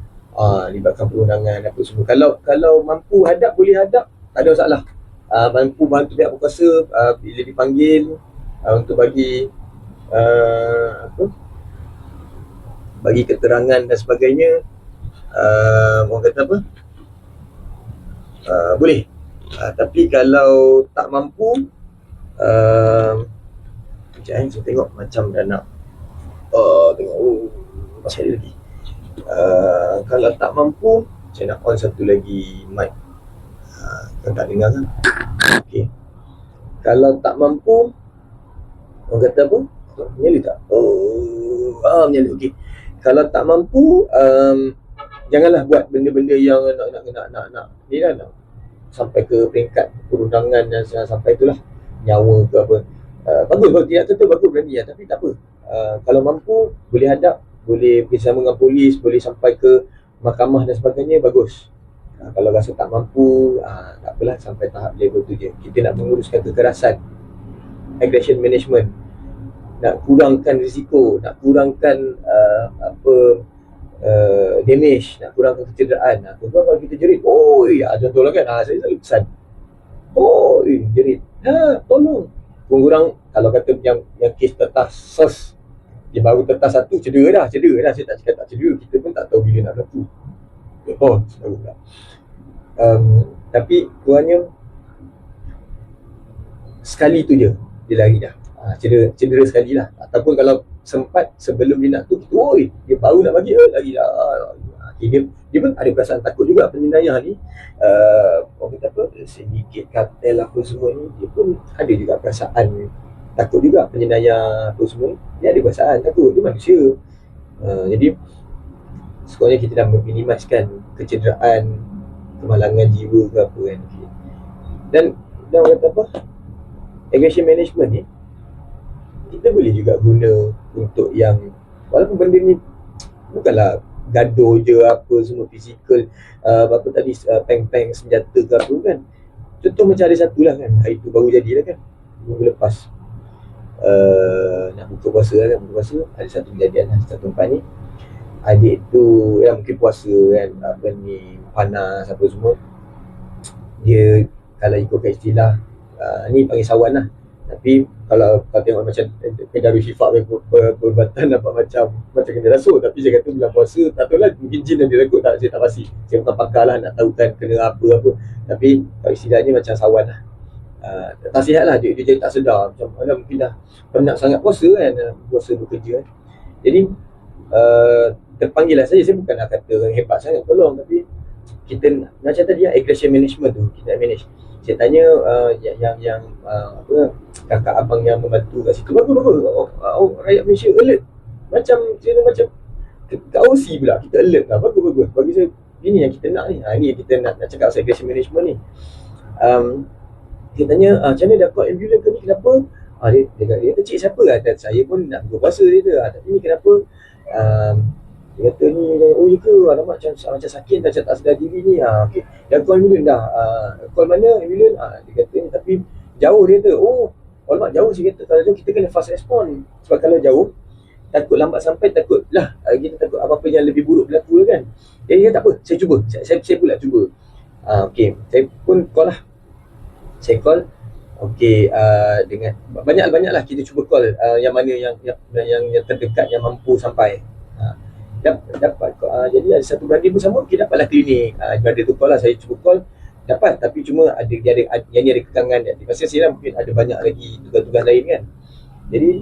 libatkan perundangan apa semua. Kalau mampu hadap, boleh hadap, tak ada masalah. Mampu bantu pihak berkuasa, bila dipanggil untuk bagi bagi keterangan dan sebagainya, orang kata apa, boleh. Tapi kalau tak mampu, sekejap saya tengok macam dah nak masih ada lagi. Kalau tak mampu, saya nak on satu lagi mic. Kau tak dengar kan? Okay. Kalau tak mampu, orang kata apa? Menyala tak? Menyala. Okay. Kalau tak mampu, janganlah buat benda-benda yang nak ni lah, nak sampai ke peringkat perundangan dan sampai itulah nyawa ke apa. Bagus kalau tidak tentu bagus, berani lah, tapi tak apa. Kalau mampu, boleh hadap, boleh bersama dengan polis, boleh sampai ke mahkamah dan sebagainya, bagus. Kalau rasa tak mampu, tak apalah, sampai tahap level tu je. Kita nak menguruskan kekerasan, aggression management. nak kurangkan risiko, nak kurangkan damage, nak kurangkan kecederaan. Tuan kalau kita jerit, oi, contohlah kan, saya selalu pesan, oi, jerit, tolong. Kurang kalau kata yang kes tetas sos, dia baru tetas satu, cedera dah. Saya tak cakap tak cedera, kita pun tak tahu bila nak berlaku. Sebenarnya pula. Tapi kurangnya sekali tu je dia lari dah. Cedera sekali lah. Ataupun kalau sempat sebelum dia nak tu, kita, dia baru nak bagi, lari dah. Dia pun ada perasaan takut juga. Penjenayah ni, orang kata apa, sindiket, kartel apa semua ni, dia pun ada juga perasaan takut juga. Penjenayah apa semua ni, dia ada perasaan takut, dia manusia. Jadi sekurang-kurangnya kita dah meminimaliskan kecederaan, kemalangan jiwa ke apa kan. Dan orang kata apa, aggression management ni kita boleh juga guna untuk yang, walaupun benda ni bukanlah gaduh je apa semua fizikal, apa tadi, peng-peng senjata ke apa kan. Contoh macam ada satu lah kan, hari tu baru jadilah kan, minggu lepas, nak buka puasa lah kan, ada satu kejadian lah, satu tempat ni, adik tu mungkin puasa kan, apa ni, panas apa semua, dia kalau ikutkan istilah, ni panggil sawan lah, tapi kalau tengok macam Darul Shifa perubatan nampak macam kena rasuk. Tapi saya kata bulan puasa, tak tahu lah, mungkin jin yang direnggut, saya tak pasti, saya bukan pakar lah nak tahu kan kena apa. Tapi kalau istilahnya macam sawan lah, tak sihat lah, dia jadi tak sedar, macam mungkin dah penat sangat puasa kan, puasa bekerja kan. Jadi terpanggil lah saya bukan nak kata orang hebat sangat, tolong, tapi kita macam tadi aggression management tu kita nak manage. Saya tanya yang apa, kakak abang yang membantu kat situ, bagus. Rakyat Malaysia alert, macam kat OC pula kita alert lah, bagus. Bagi saya ini yang kita nak ni, ni yang kita nak cakap pasal aggression management ni. Dia tanya, macam mana dapat ambulans ke ni, kenapa? Dia kata, cik siapa lah? Saya pun nak berpuasa dia, tapi ni kenapa? Dia kata ni, ya ke, alamak macam sakit, macam tak sedar diri ni. Okay. Dah call ambulans dah. Call mana ambulans? Dia kata ni, tapi jauh dia kata. Alamak jauh, saya kata kalau jauh kita kena fast respond. Sebab kalau jauh, takut lambat sampai, takut lah, kita takut apa-apa yang lebih buruk berlaku lah kan. Jadi dia tak apa, saya cuba, saya pula cuba. Okay, saya pun call lah. Saya call, okay, dengan banyak lah kita cuba call, yang mana yang terdekat, yang mampu sampai. Dapat jadi ada satu brother pun sama, kita dapatlah klinik. Brother tu call lah, saya cuba call, dapat, tapi cuma ada kekangan dia. Pasal saya mungkin ada banyak lagi tugas-tugas lain kan. Jadi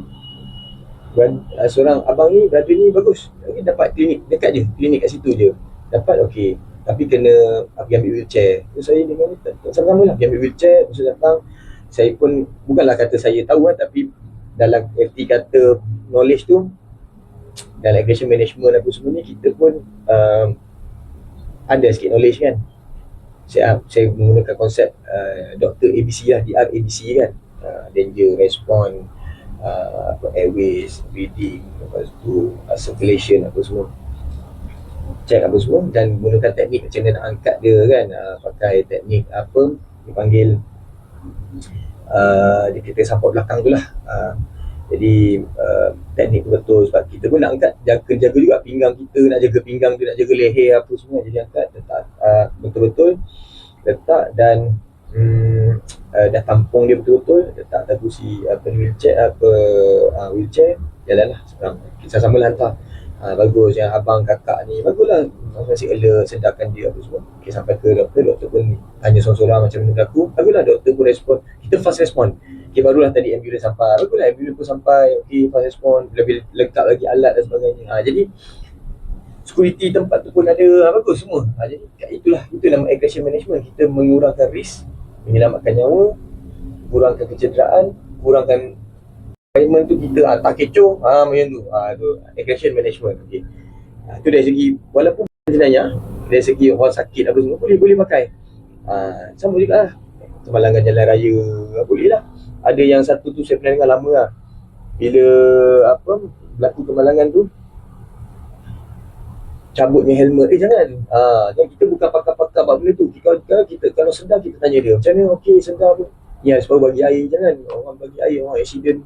seorang abang ni, brother ni bagus, dapat klinik dekat je, klinik kat situ je dapat. Okay, tapi kena pergi ambil wheelchair. So saya dengan sama-sama lah pergi ambil wheelchair. Terus datang, saya pun bukanlah kata saya tahu lah, tapi dalam erti kata knowledge tu, dalam aggression management apa semua ni, kita pun ada sikit knowledge kan. Saya menggunakan konsep Dr. ABC lah, DR ABC kan, danger, response, airways, breathing, lepas tu circulation apa semua, check apa semua, dan menggunakan teknik macam mana nak angkat dia kan, pakai teknik apa dipanggil, dia kita support belakang tu lah. Jadi teknik betul, sebab kita pun nak angkat, jaga juga pinggang kita, nak jaga pinggang tu, nak jaga leher apa semua. Jadi angkat, letak betul-betul, letak dan dah tampung dia betul-betul, letak atas kursi wheelchair, jalanlah sekarang. Kita sama lah hantar. Bagus yang abang kakak ni, baguslah, masih alert, sedarkan dia apa semua. Okay, sampai ke doktor pun tanya sorang-sorang macam mana berlaku. Baguslah, doktor pun respon, kita fast respon. Okay, barulah tadi ambulans sampai, baguslah ambulans pun sampai. Okay, fast respon, lebih lengkap lagi alat dan sebagainya. Jadi security tempat tu pun ada, bagus semua. Jadi itu nama aggression management. Kita mengurangkan risk, menyelamatkan nyawa, kurangkan kecederaan, kurangkan environment tu, kita tak kecoh, macam tu. Tu aggression management. Okay. Tu dari segi, walaupun jenayah, dari segi orang sakit apa semua, boleh pakai. Sama juga lah, kemalangan jalan raya, boleh lah. Ada yang satu tu saya pernah dengar lama lah, bila berlaku kemalangan tu, cabutnya helmet. Jangan. Kita bukan pakar-pakar buat benda tu. Kita kalau sedar, kita tanya dia, macam mana? Okay, sedar pun. Ya, sebab bagi air, jangan. Orang bagi air, orang accident.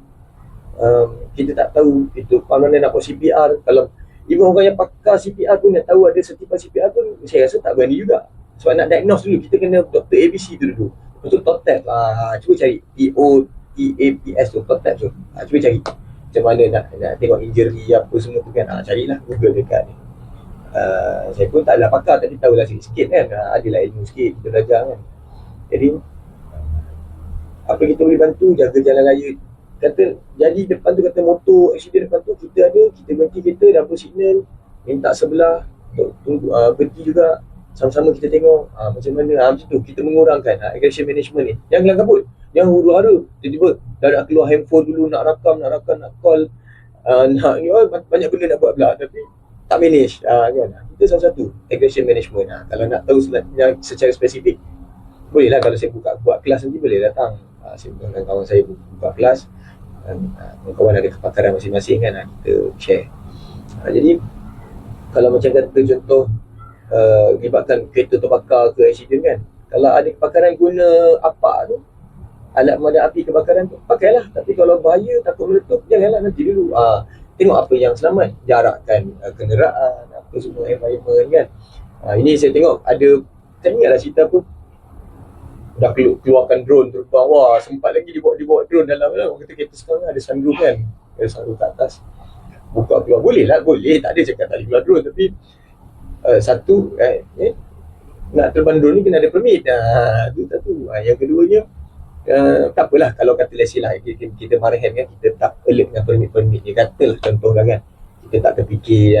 kita tak tahu itu mana nak buat CPR. Kalau even orang yang pakar CPR pun nak tahu ada sertifikat CPR pun saya rasa tak berani juga. Sebab nak diagnose dulu kita kena Dr. ABC tu dulu. Lepas tu TOTAP cuba cari TOTAPS tu, TOTAP tu. Cuba cari macam mana nak tengok injury apa semua tu kan. Carilah Google dekat ni. Saya pun taklah pakar, tapi tahulah sikit-sikit kan. Adalah ilmu sikit kita belajar kan. Jadi apa kita boleh bantu, jaga jalan raya. Kata jadi depan tu, kata motor accident depan tu, kita berhenti kereta, double signal, minta sebelah tunggu, berhenti juga, sama-sama kita tengok macam mana. Macam tu kita mengurangkan aggression management ni. Jangan kelam kabut, jangan huru-hara tiba-tiba dah keluar handphone dulu, nak rakam, nak call, banyak benda nak buat pula, tapi tak manage kan. Kita salah satu aggression management. Kalau nak tahu secara spesifik, bolehlah kalau saya buat kelas nanti boleh datang. Saya dengan kawan saya buka kelas, kawan ada kepakaran masing-masing kan, kita share. Jadi kalau macam kata contoh libatkan kereta terbakar ke accident kan, kalau ada kebakaran guna apa tu, alat pemadam api kebakaran tu, pakailah. Tapi kalau bahaya takut meletup, janganlah, nanti dulu tengok apa yang selamat, jarakkan kenderaan, apa semua environment kan. Ini saya tengok ada, saya ingatlah cerita apa, dah keluarkan drone terbang. Wah, sempat lagi dibawa drone dalam lah. Orang kata kereta sekarang ada sunroof kan, ada sunroof kat atas, buka keluar, boleh lah, boleh, tak ada cakap tak boleh keluar drone. Tapi satu nak terbang drone ni kena ada permit. Itu satu. Yang keduanya, tak apalah kalau kata let's say lah kita marahan kan, kita tak alert dengan permit ni, katalah contoh lah kan, kita tak terfikir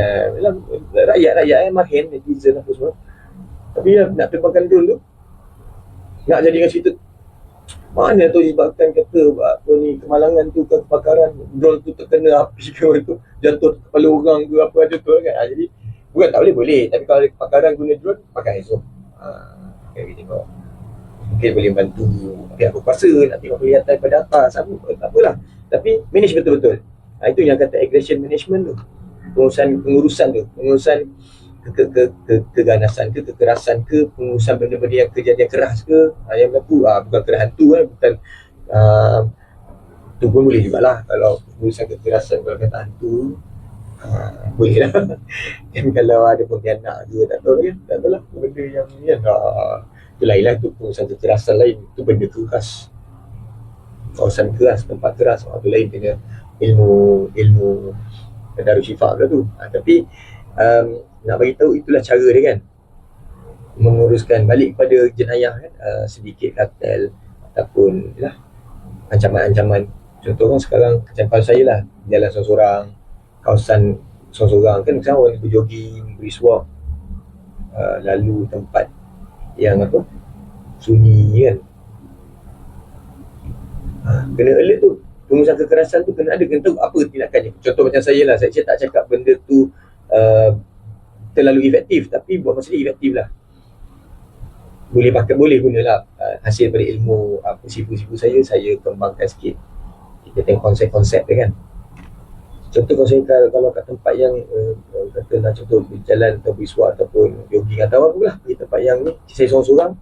rakyat marahan, netizen apa semua. Tapi nak terbangkan drone tu, nak jadikan cerita mana tu sebabkan kata apa ni, kemalangan tu ke kebakaran, drone tu terkena api ke, tu jatuh kepala orang ke apa ada tu kan. Jadi bukan tak boleh, tapi kalau ada kebakaran guna drone, pakai ISO. Kita tengok mungkin boleh bantu pihak berkuasa nak tengok kelihatan pada atas, tak apalah, tapi manage betul-betul. Itu yang kata aggression management tu, pengurusan keganasan ke, kekerasan ke, pengurusan benda-benda yang kejadian keras ke, yang berlaku, bukan keras hantu kan, bukan tu pun boleh jugalah. Kalau pengurusan kekerasan, kalau kata hantu, boleh lah. Dan kalau ada pontianak ke, tak tahu lah benda yang ni kan, itu lain lah, tu pengurusan kekerasan lain, tu benda keras, kawasan keras, tempat keras, tu lain, kena ilmu Darushifa tu. Tapi nak bagi tahu itulah cara dia kan, menguruskan balik kepada jenayah kan, sedikit kartel ataupun ancaman-ancaman. Contoh kan sekarang macam saya lah, jalan seorang-seorang, kawasan seorang-seorang kan, sekarang orang berjogging, beriswak, lalu tempat yang sunyi kan, kena alert tu. Pengurusan kekerasan tu kena tahu apa tindakannya. Contoh macam saya lah, saya tak cakap benda tu terlalu efektif, tapi buat masa ni efektif lah. Boleh gunalah hasil daripada ilmu sifu-sifu saya kembangkan sikit. Kita tengok konsep-konsep dia kan. Contoh kalau kat tempat yang katalah contoh berjalan atau beriswak ataupun jogging atau apa lah, di tempat yang ni saya seorang-seorang,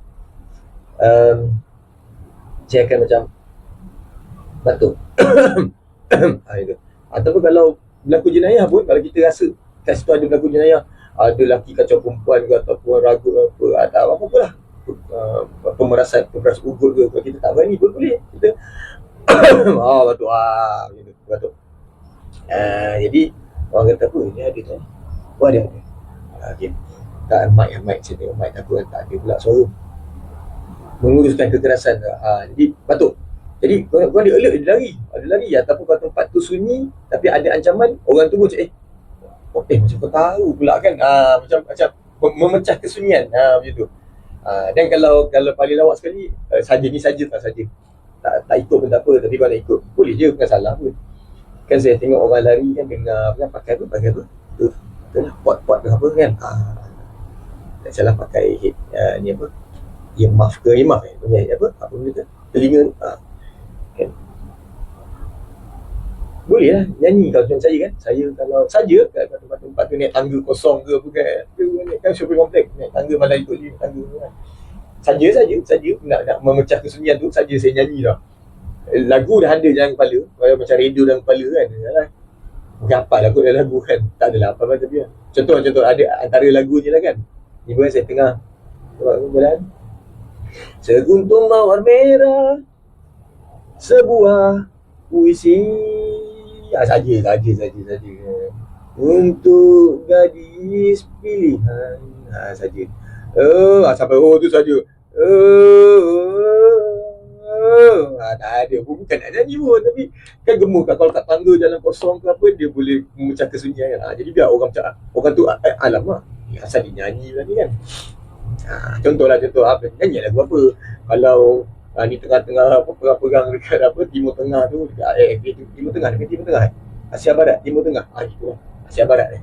saya akan macam batuk. Ataupun kalau berlaku jenayah pun, kalau kita rasa kat situ ada berlaku jenayah, ada lelaki kacau perempuan ke ataupun ragut apa, atau apa-apa lah, pemerasan ugut ke, kalau kita tak berani pun boleh kita batuk, batuk. Jadi orang kata apa ni ada tu, ada okay. Tak mic saya tengok mic aku tak ada pula suara, menguruskan kekerasan. Jadi batuk, jadi korang dia alert, dia lari ataupun kalau tempat tu sunyi tapi ada ancaman, orang tu pun macam kau tahu pula kan, macam memecah kesunyian, macam tu. Dan kalau paling lawak sekali, saja tak ikut pun tak apa, tapi kalau nak ikut boleh je, bukan salah pun kan. Saya tengok orang lari kan, dengar kan, pakai apa tu pot ke apa kan, tak salah pakai ni apa, earmuff apa benda tu, telinga kan. Boleh lah nyanyi kalau macam saya kan. Saya kalau saja kat tempat tu naik tangga kosong ke apa kan shopping komplek, naik tangga malah ikut tangga kan. Saja nak memecah kesunyian tu, saja saya nyanyi dah. lagu dah ada dalam kepala, macam radio dalam kepala kan. Mungkin apa lah kot dalam lagu kan. Tak adalah apa macam dia. Contoh ada antara lagu je lah kan. Ni pun saya tengah jalan. Seguntung mawar merah, sebuah puisi. Saja. Untuk gadis pilihan. Saja. Sampai tu saja. Tak ada pun, bukan nak nyanyi pun, tapi kan gemuk kat, kalau kat tangga jalan kosong ke apa, dia boleh memecah kesunyian kan. Jadi biar orang macam orang tu alamak, asal dia nyanyi tadi kan. Contoh apa, nyanyi lagu apa. Kalau ni tengah-tengah perang dekat apa, Timur Tengah tu, dekat Timur Tengah Asia Barat, Timur Tengah, gitu lah, Asia Barat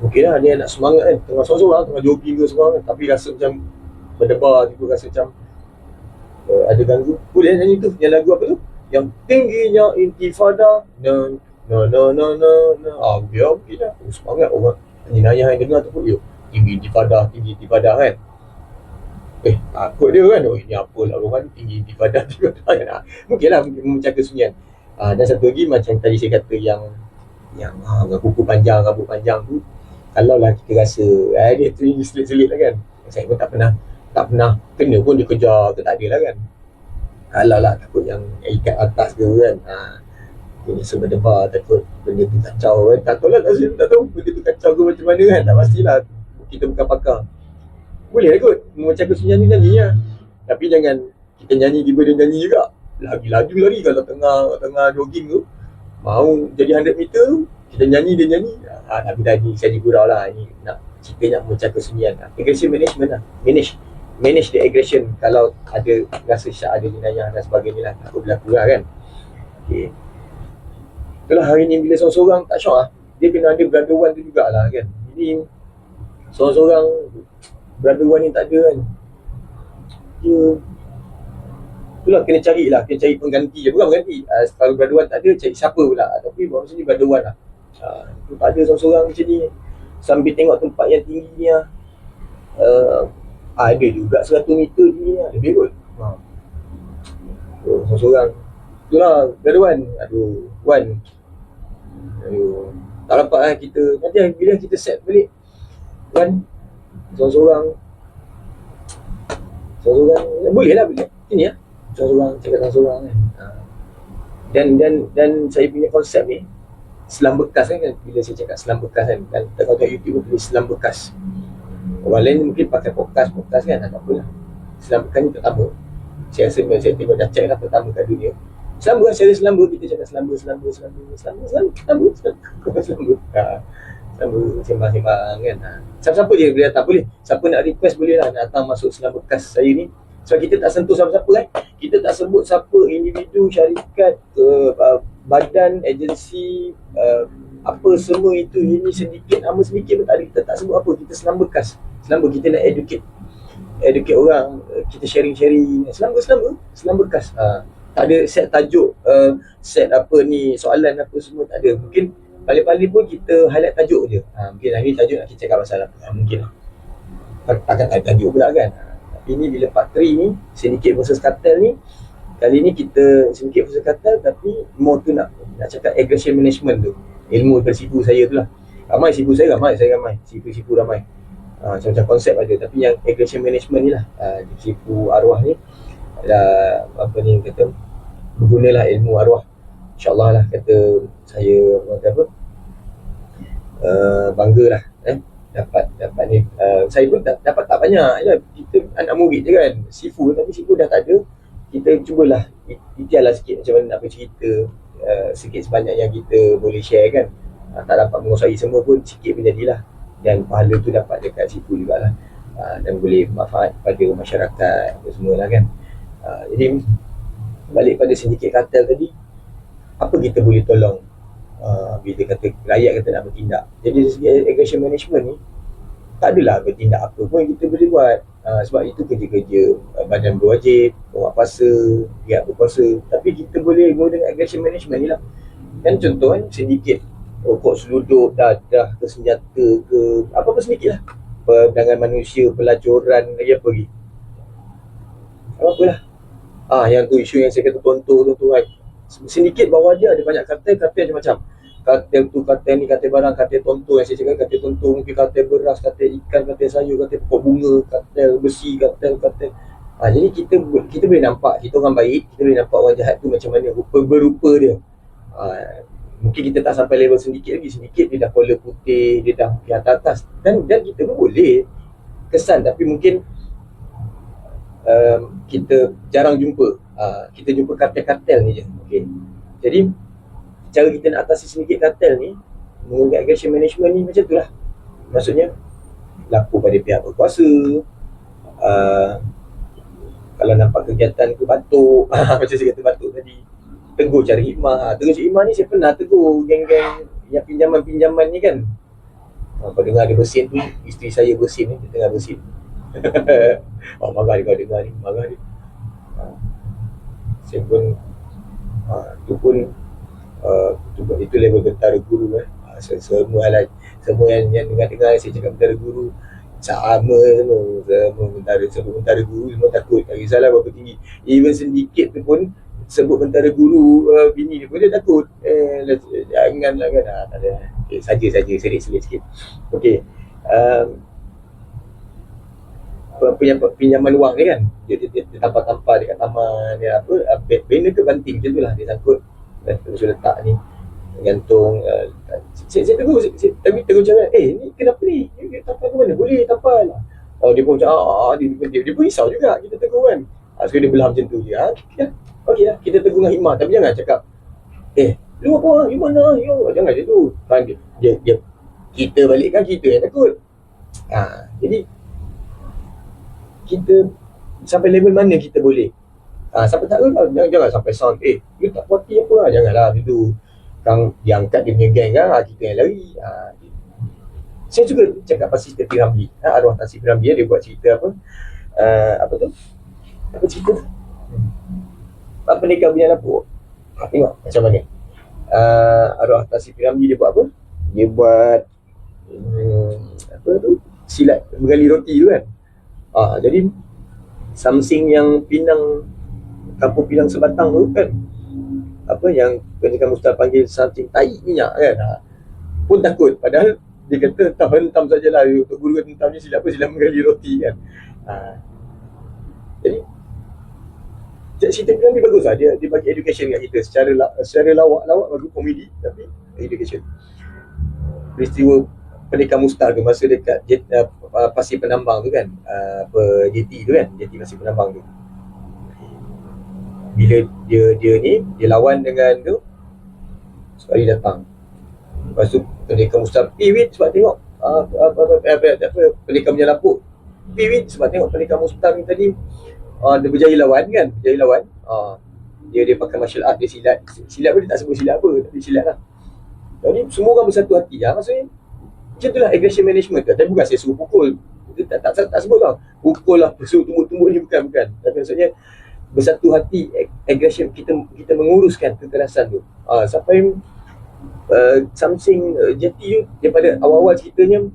okey lah, dia nak semangat kan, tengah sorang-sorang, tengah jogging ke seorang kan, tapi rasa macam berdebar gitu, rasa macam ada ganggu, boleh nyanyi tu, yang lagu apa tu, yang tingginya intifada, biar okey lah, semangat orang nyanyi yang dengar tu pun, tinggi intifada kan. Takut dia kan, ini apa lah orang tinggi intifada kan. Mungkin lah memecah kesunyian. Dan satu lagi macam tadi saya kata yang kuku panjang, rambut panjang tu, kalau lah kita rasa dia tu selit-selit lah kan. Saya pun tak pernah kena pun dia kejar ke, tak ada lah kan. Kalau lah takut yang ikat atas ke kan, dia rasa berdebar, takut benda tu kacau kan. Tak tahu lah, saya tak tahu benda tu kacau ke macam mana kan. Tak pastilah, kita bukan pakar. Boleh lah kot, macam kesunyian tu nyanyi lah. Tapi jangan kita nyanyi tiba dia nyanyi juga. Lagi-laju lari kalau tengah jogging tu, mau jadi 100 meter, kita nyanyi, dia nyanyi. Tapi tadi saya digurau lah, ni kita nak memecah kesunyian. Aggression management lah, manage the aggression. Kalau ada rasa syak, ada jenayah dan sebagainya lah, takut berlaku lah kan. Okay. Itulah hari ni bila seorang-seorang tak syok lah, dia kena ada brother one tu jugalah kan. Jadi seorang-seorang brother one ni tak ada kan, dia itulah kena cari pengganti je, bukan pengganti. Kalau brother one tak ada, cari siapa pula, tapi maksudnya brother one lah. Tak ada seorang-seorang macam ni, sambil tengok tempat yang tinggi ni lah. Ada juga 100 meter tinggi lah, lebih kot. Seorang-seorang itulah brother one. Wan, tak dapat lah kita. Nanti bila kita set balik Wan, seorang-seorang boleh lah ini lah, seorang-seorang cakap seorang-seorang kan. Dan saya punya konsep ni selam bekas kan. Bila saya cakap selam bekas kan, kalau tengok YouTube pun tulis selam bekas. Orang lain mungkin pakai podcast kan, tak apalah. Selam bekas ni pertama, saya rasa saya tengok dah check lah pertama kat dunia. Selamba, secara selamba kita cakap selamba, sembang-sembang kan. Siapa-siapa je boleh datang, boleh. Siapa nak request boleh lah, nak datang masuk selam bekas saya ni. Sebab kita tak sentuh siapa-siapa kan. Kita tak sebut siapa individu, syarikat, badan, agensi, apa semua itu, ini sedikit, nama sedikit pun tak ada. Kita tak sebut apa, kita selam bekas. Selamba kita nak educate orang, kita sharing-sharing. Selam bekas. Tak ada set tajuk, set apa ni, soalan apa semua, tak ada. Mungkin paling-paling pun kita highlight tajuk je. Mungkin hari ni tajuk nak kita cakap pasal apa, mungkin lah. Takkan tajuk pula kan. Tapi ni bila part 3 ni, Syndicate versus Cartel ni, kali ni kita Syndicate versus Cartel, tapi more tu nak cakap aggression management tu. Ilmu daripada sifu saya tu lah. Sifu saya ramai. Sifu ramai. Macam-macam konsep ada. Tapi yang aggression management ni lah, sifu arwah ni, apa ni kata, bergunalah ilmu arwah. InsyaAllah lah, kata saya bangga lah dapat ni. Saya pun dapat tak banyak je. Kita anak murid je kan, sifu, tapi sifu dah tak ada. Kita cubalah ikhtiarlah sikit macam mana nak bercerita, sikit sebanyak yang kita boleh share kan. Tak dapat menguasai semua pun, sikit pun jadilah. Dan pahala tu dapat dekat sifu jugalah, dan boleh manfaat pada masyarakat apa semualah kan. Jadi balik pada Syndicate Cartel tadi, apa kita boleh tolong bila kata rakyat kata nak bertindak. Jadi dari segi aggression management ni, tak adalah bertindak apa pun kita boleh buat, sebab itu kerja-kerja badan berwajib, orang puasa, pihak berkuasa. Tapi kita boleh guna dengan aggression management ni lah. Kan contoh kan, Syndicate rokok seluduk, dadah ke senjata ke apa-apa sedikit lah, perdagangan manusia, pelacuran, lagi apa lagi, apa-apalah. Yang tu isu yang saya kata tonton tu kan. Sindiket bawah dia ada banyak kartel macam-macam. Kartel tu, kartel ni, kartel barang, kartel tonton yang saya cakap, kartel tonton, mungkin kartel beras, kartel ikan, kartel sayur, kartel pokok bunga, kartel besi, kartel. Jadi kita boleh nampak, kita orang baik, kita boleh nampak orang jahat tu macam mana berupa dia. Mungkin kita tak sampai level sindiket lagi. Sindiket dia dah collar putih, dia dah pergi atas dan kita pun boleh kesan, tapi mungkin kita jarang jumpa. Kita jumpa kartel-kartel ni je. Okay. Jadi cara kita nak atasi sindiket kartel ni menggunakan aggression management ni macam tu lah. Maksudnya lapor pada pihak berkuasa, kalau nampak kegiatan tu batuk macam saya kata batuk tadi, tegur cara hikmah. Tegur cara hikmah ni saya pernah tegur geng-geng yang pinjaman-pinjaman ni kan. Kau dengar dia bersin tu, isteri saya bersin ni, dia tengah bersin. Marah dia kau dengar ni, marah dia. Saya pun itu level bentara guru kan. Semua yang dengar saya cakap bentara guru sama semua bentara guru semua takut. Tak kisahlah berapa tinggi, even sedikit tu pun sebut bentara guru, bini dia pun dia takut. Janganlah kan. Tak ada. Okay, saja selit sikit. Okey. Pinjaman wang ni kan, dia tampar dekat taman dia, banner ke banting macam tu lah, dia sangkut terus letak ni gantung. Saya tegur, tapi tegur macam ni kenapa ni, tampar ke mana, boleh tampar lah. Dia pun macam dia pun risau juga kita tegur kan. Sekali dia belah macam tu je. Okey lah, kita tegur dengan hikmah, tapi jangan cakap lu apa, you mana, jangan macam tu. Dia kita balik kan, kita yang takut. Jadi kita sampai level mana kita boleh, sampai tak lah, jangan sampai sound you tak puati apa lah, janganlah itu. Kang diangkat dia punya geng kan, kita yang lari. Saya juga cakap pasal cerita Piramli, arwah Tan Sri Piramli, dia buat cerita apa cerita Pendekar Bujang Lapuk. Tengok macam mana arwah Tan Sri Piramli dia buat apa, dia buat silat menggali roti tu kan. Jadi Samsing yang kampung Pinang Sebatang tu kan, yang Pendekar Mustar panggil Samsing tai minyak kan, pun takut. Padahal dia kata hentam sajalah, untuk guru kata hentamnya sila menggali roti kan. Jadi cerita Piramli bagus lah, dia bagi education kat kita secara lawak bagus, komedi tapi education. Peristiwa Pendekar Mustar tu masa dekat Pasir Penambang tu kan, JT tu kan, JT Pasir Penambang tu, bila dia lawan dengan tu, sekali datang, lepas tu Pendekar Mustar wait sebab tengok Pendekar Bujang Lapuk wait sebab tengok Pendekar Mustar ni tadi dia berjaya lawan. Dia pakai martial art, dia silat pun dia tak sebut silat apa, tapi silat lah. Jadi semua orang bersatu hati. Maksudnya macam itulah aggression management. Tapi bukan saya suruh pukul, tak sebut tau pukul lah, suruh tumbuk ni, bukan. Tapi maksudnya bersatu hati, aggression, kita menguruskan kekerasan tu. Sampai Samsing JT daripada awal-awal ceritanya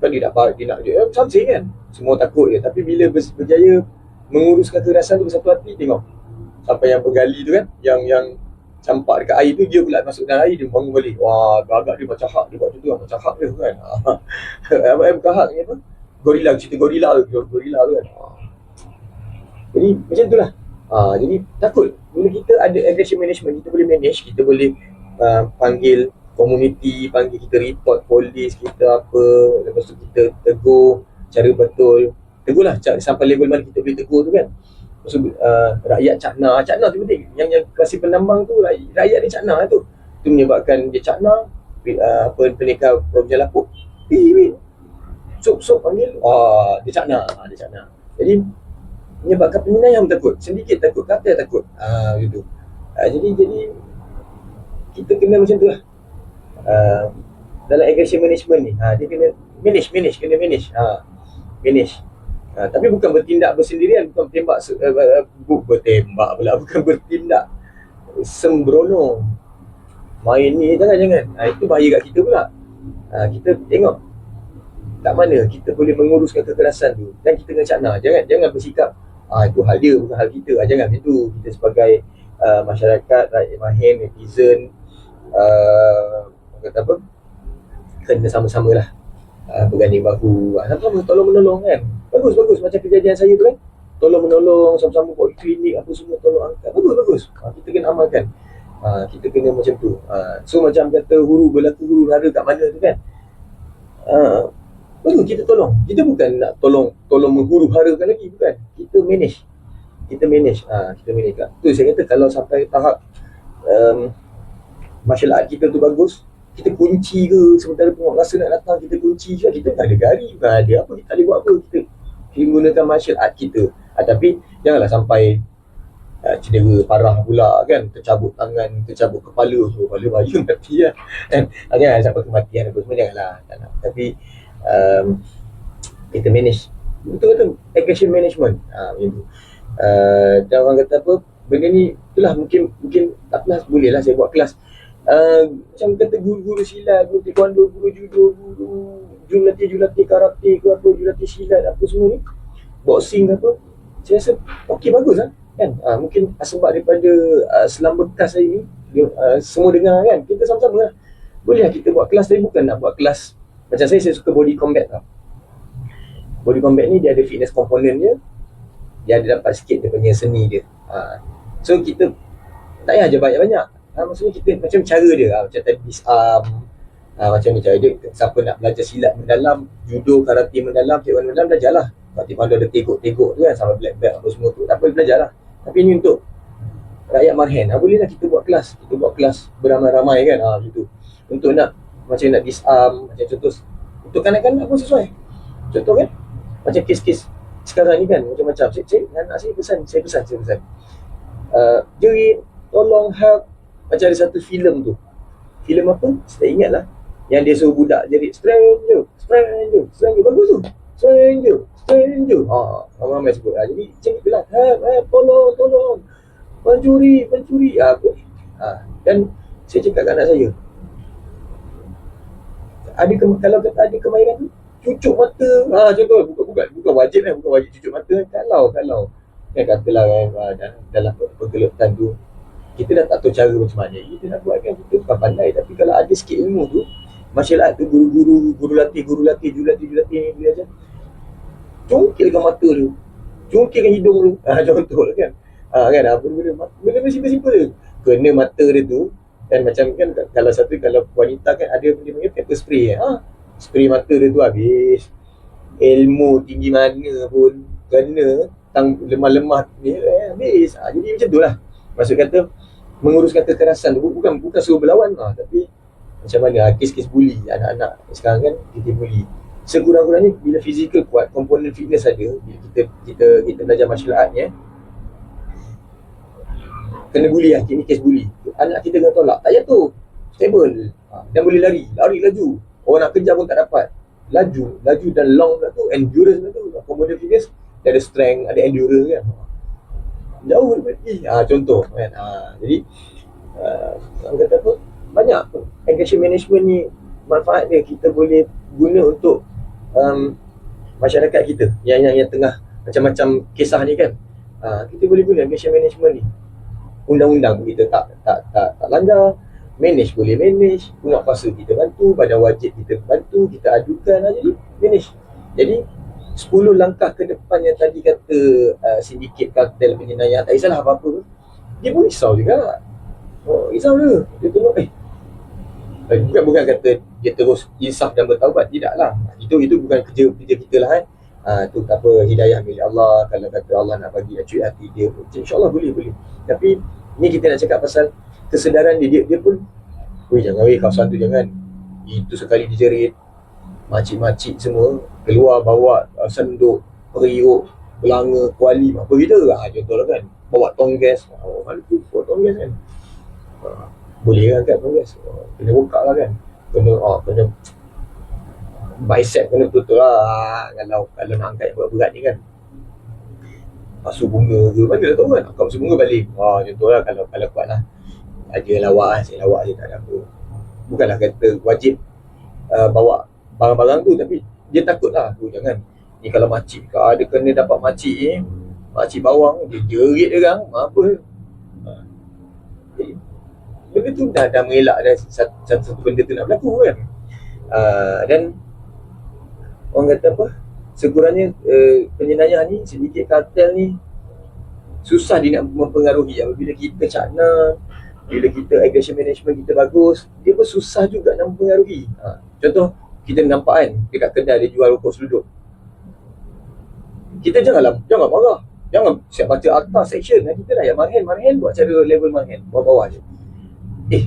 kan, dia nak Samsing kan, semua takut je. Tapi bila berjaya menguruskan kekerasan tu bersatu hati, tengok sampai yang penggali tu kan, yang campak dekat air tu, dia pula masuk dalam air, dia bangun balik. Agak dia macam hak, dia buat macam tu macam hak dia kan. Bukan hak ni apa, gorila, cerita gorila tu kan. Jadi macam tu lah. Jadi takut. Bila kita ada aggression management, kita boleh manage, kita boleh panggil community, kita report polis, kita apa, lepas tu kita tegur cara betul. Tegurlah sampai level mana kita boleh tegur tu kan. Lepas tu rakyat cakna tu penting. Yang Pasir Penambang tu, rakyat dia cakna tu. Itu menyebabkan dia cakna. Pendekar Bujang Lapuk Sok panggil, dia cakna. Jadi menyebabkan penyinayang takut, sedikit takut, kartel takut. Gitu. Jadi kita kena macam tu lah. Dalam aggression management ni, dia kena manage. Tapi bukan bertindak bersendirian, bukan bertembak pula, bukan bertindak sembrono. Main ni jangan. Itu bahaya kat kita pula. Kita tengok kat mana kita boleh menguruskan kekerasan tu, dan kita kena cakna. Jangan bersikap Itu hal dia, bukan hal kita. Jangan macam tu. Kita sebagai masyarakat, rakyat mahir, netizen, kata apa, kena sama-sama lah berganding bahu, sama-sama tolong menolong kan. Bagus macam kejadian saya tu kan, tolong menolong, sama-sama buat klinik apa semua, tolong angkat, bagus. Kita kena amalkan. Kita kena macam tu. So macam kata berlaku huru hara kat mana tu kan, bagus kita tolong. Kita bukan nak tolong menghuru harakan lagi, bukan. Kita manage. Kita manage lah. Tu saya kata kalau sampai tahap martial art kita tu bagus, kita kunci ke sementara penguasa nak datang, kita kunci je. Kita tak ada gari, bukan ada apa, kita tak boleh buat apa. Kita gunakan martial art kita. Tapi janganlah sampai cedera parah pula kan, tercabut tangan, tercabut kepala bahaya mati lah kan. Jangan sampai kematian apa semua, janganlah, tak nak. Tapi kita manage, betul kata aggression management, macam tu. Dan orang kata apa, benda ni itulah, mungkin tak apalah, boleh lah saya buat kelas macam kata guru-guru silat, guru taekwondo, guru judo, guru jurulatih karate ke apa, jurulatih silat apa semua ni, boxing ke apa, saya rasa okey, bagus lah kan. Mungkin sebab daripada selam bekas saya ni, semua dengar kan, kita sama-sama lah, boleh lah kita buat kelas. Tapi bukan nak buat kelas macam saya suka body combat lah. Body combat ni dia ada fitness component dia ada dapat sikit dia punya seni dia. So kita tak payah je banyak-banyak. Maksudnya kita macam cara dia, macam tadi disarm, macam ni cara dia. Siapa nak belajar silat mendalam, judo, karate mendalam, taekwondo mendalam, belajarlah. Kalau taekwondo ada teguk-teguk tu kan, sama black belt apa semua tu, tak apa, belajarlah. Tapi ni untuk rakyat marhen, boleh lah kita buat kelas beramai-ramai kan, gitu. Untuk nak macam nak disarm, macam contoh untuk kanak-kanak pun sesuai. Contoh kan, macam kes-kes sekarang ni kan, macam-macam. Anak saya pesan. Jerit, tolong, help. Macam ada satu filem tu. Filem apa? Saya ingat lah. Yang dia suruh budak jerit, stranger. Bagus tu. Stranger. Ramai sebut. Jadi macam itulah. Help, tolong. Pencuri. Dan saya cakap kat anak saya, kalau kata ada kemahiran tu, cucuk mata. Contoh, bukan wajib kan, bukan wajib cucuk mata. Kalau kan katalah kan, dalam pergelutan tu, kita dah tak tahu cara macam mana kita nak buat kan, kita bukan pandai. Tapi kalau ada sikit ilmu tu, martial art tu, guru latih ni dia ajar, cungkilkan mata tu, cungkilkan hidung tu, contoh lah kan. Benda simple tu, kena mata dia tu. Dan macam kan, kalau wanita kan ada benda panggil pepper spray spray mata dia tu, habis ilmu tinggi mana pun kena lemah-lemah ni, habis. Jadi macam tu lah. Maksud kata menguruskan kekerasan tu bukan suruh berlawan, tapi macam mana kes-kes bully anak-anak sekarang kan, kita bully. Sekurang-kurangnya bila fizikal kuat, komponen fitness ada, bila kita belajar martial art ni, kena bully lah, ni kes bully, anak kita kena tolak, tak jatuh, stable, dan boleh lari laju, orang nak kejar pun tak dapat, laju dan long tu, endurance tu, komponen fitness, dia ada strength, ada endurance kan, jauh lebih contoh kan. Jadi orang kata apa, banyak aggression management ni manfaat dia, kita boleh guna untuk masyarakat kita yang tengah macam-macam kisah ni kan. Kita boleh guna aggression management ni, undang-undang kita tak langgar, manage boleh manage, penguat kuasa kita bantu, badan wajib kita bantu, kita adukan, jadi manage. Jadi 10 langkah ke depan yang tadi kata sindiket, kartel, penjenayah, tak kisahlah apa-apa, dia pun risau juga. Risau dia tengok bukan kata dia terus insaf dan bertaubat, tidaklah. Itu bukan kerja kita lah kan. Tu tak apa, hidayah milik Allah. Kalau kata Allah nak bagi acuit hati dia, insyaAllah boleh. Tapi ni kita nak cakap pasal kesedaran dia pun, jangan kawasan tu jangan, itu sekali dijerit, makcik-makcik semua keluar bawa senduk, periuk, belanga, kuali, apa kita contohlah kan, bawa tonggas. Mana tu bawa tonggas kan, boleh kan kat tonggas, kena buka lah kan, kena bicep kena betul lah. Kalau nak angkat berat-berat ni kan, pasu bunga ke mana dah tahu kan, angkat pasu bunga balik, contohlah. Kalau kuat lah, saya lawak je tak ada apa. Bukanlah kata wajib bawa barang-barang tu, tapi dia takut lah, jangan ni kalau makcik, dia kena dapat makcik makcik bawang dia jerit orang apa. Jadi, benda tu dah mengelak dah satu benda tu nak berlaku kan. Dan orang kata apa, sekurangnya penjenayah ni, sindiket kartel ni susah dia nak mempengaruhi. Apabila kita cakna, bila kita aggression management kita bagus, dia pun susah juga nak mempengaruhi. Contoh, kita nampak kan dekat kedai dia jual rokok seluduk, kita jangan marah, jangan siap baca akta section. Kita dah yang marhen buat cara level marhen bawah-bawah je.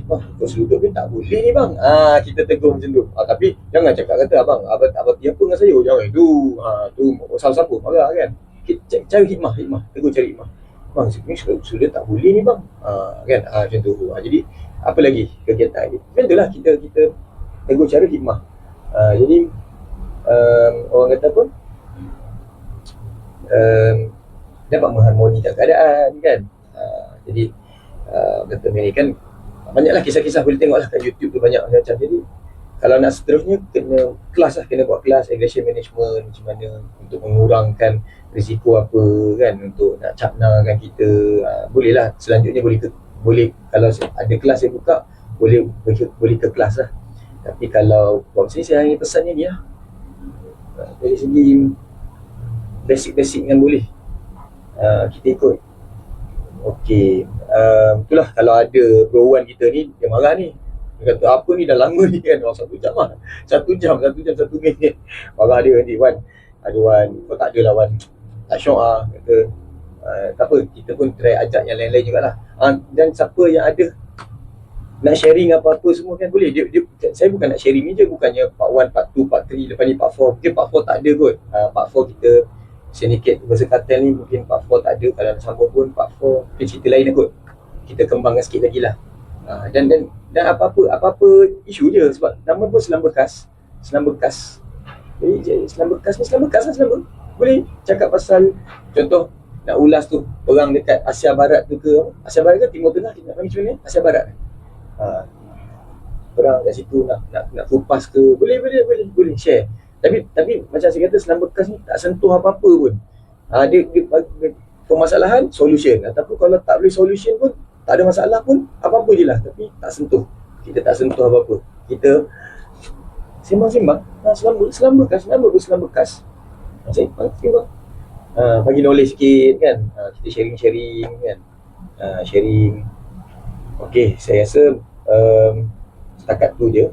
Bang, rokok seluduk ni tak boleh ni bang. Kita tegur macam tu. Tapi jangan cakap kata abang berhati apa dengan saya, jangan tu salah-salah marah kan. Cari hikmah, tegur cari hikmah. Bang, sudah tak boleh ni bang. Kan, macam tu. Jadi apa lagi kegiatan ni? Macam itulah kita tegur cara hikmah. Jadi orang kata apa? Dapat mengharmonikan keadaan kan. Jadi kata ni kan banyaklah kisah-kisah, boleh tengoklah kat YouTube tu banyak macam. Jadi kalau nak seterusnya kena buat kelas aggression management, macam mana untuk mengurangkan risiko apa kan, untuk nak caknakan kita. Bolehlah selanjutnya boleh kalau ada kelas yang buka, boleh ke kelas lah. Tapi kalau buat sini saya hanya pesannya ni lah, dari segi basic kan boleh kita ikut. Okey, itulah kalau ada bro Wan kita ni, dia marah ni, dia kata apa ni dah lama ni kan, 1 jam lah, 1 minit marah dia nanti. Wan, aduh Wan, kau tak ada lah Wan, tak syok lah, kata tak apa, kita pun try ajak yang lain-lain jugalah. Dan siapa yang ada nak sharing apa-apa semua kan boleh. Saya bukan nak sharing ni je, bukannya part 1, part 2, part 3, lepas ni part 4. Mungkin part 4 tak ada kot. Part 4 kita syndicate versus kartel ni mungkin part 4 tak ada. Kalau nak sambung pun part 4 mungkin cerita lain kot. Kita kembangkan sikit lagi lah. Dan apa-apa isu je, sebab nama pun selam bekas. Jadi selam bekas lah, selam boleh cakap pasal, contoh nak ulas tu perang dekat Asia Barat tu ke Asia Barat ke Timur Tengah, kita nak panggil macam ni, Asia Barat. Perang kat situ nak kupas ke, boleh share. Tapi macam saya kata, selam bekas ni tak sentuh apa-apa pun. Dia permasalahan, solution. Ataupun kalau tak boleh solution pun, tak ada masalah pun, apa-apa je lah, tapi tak sentuh. Kita tak sentuh apa-apa. Kita sembang-sembang, selam bekas. Sembang. Bagi knowledge sikit kan. Kita sharing kan. Sharing. Okey, saya rasa setakat tu je.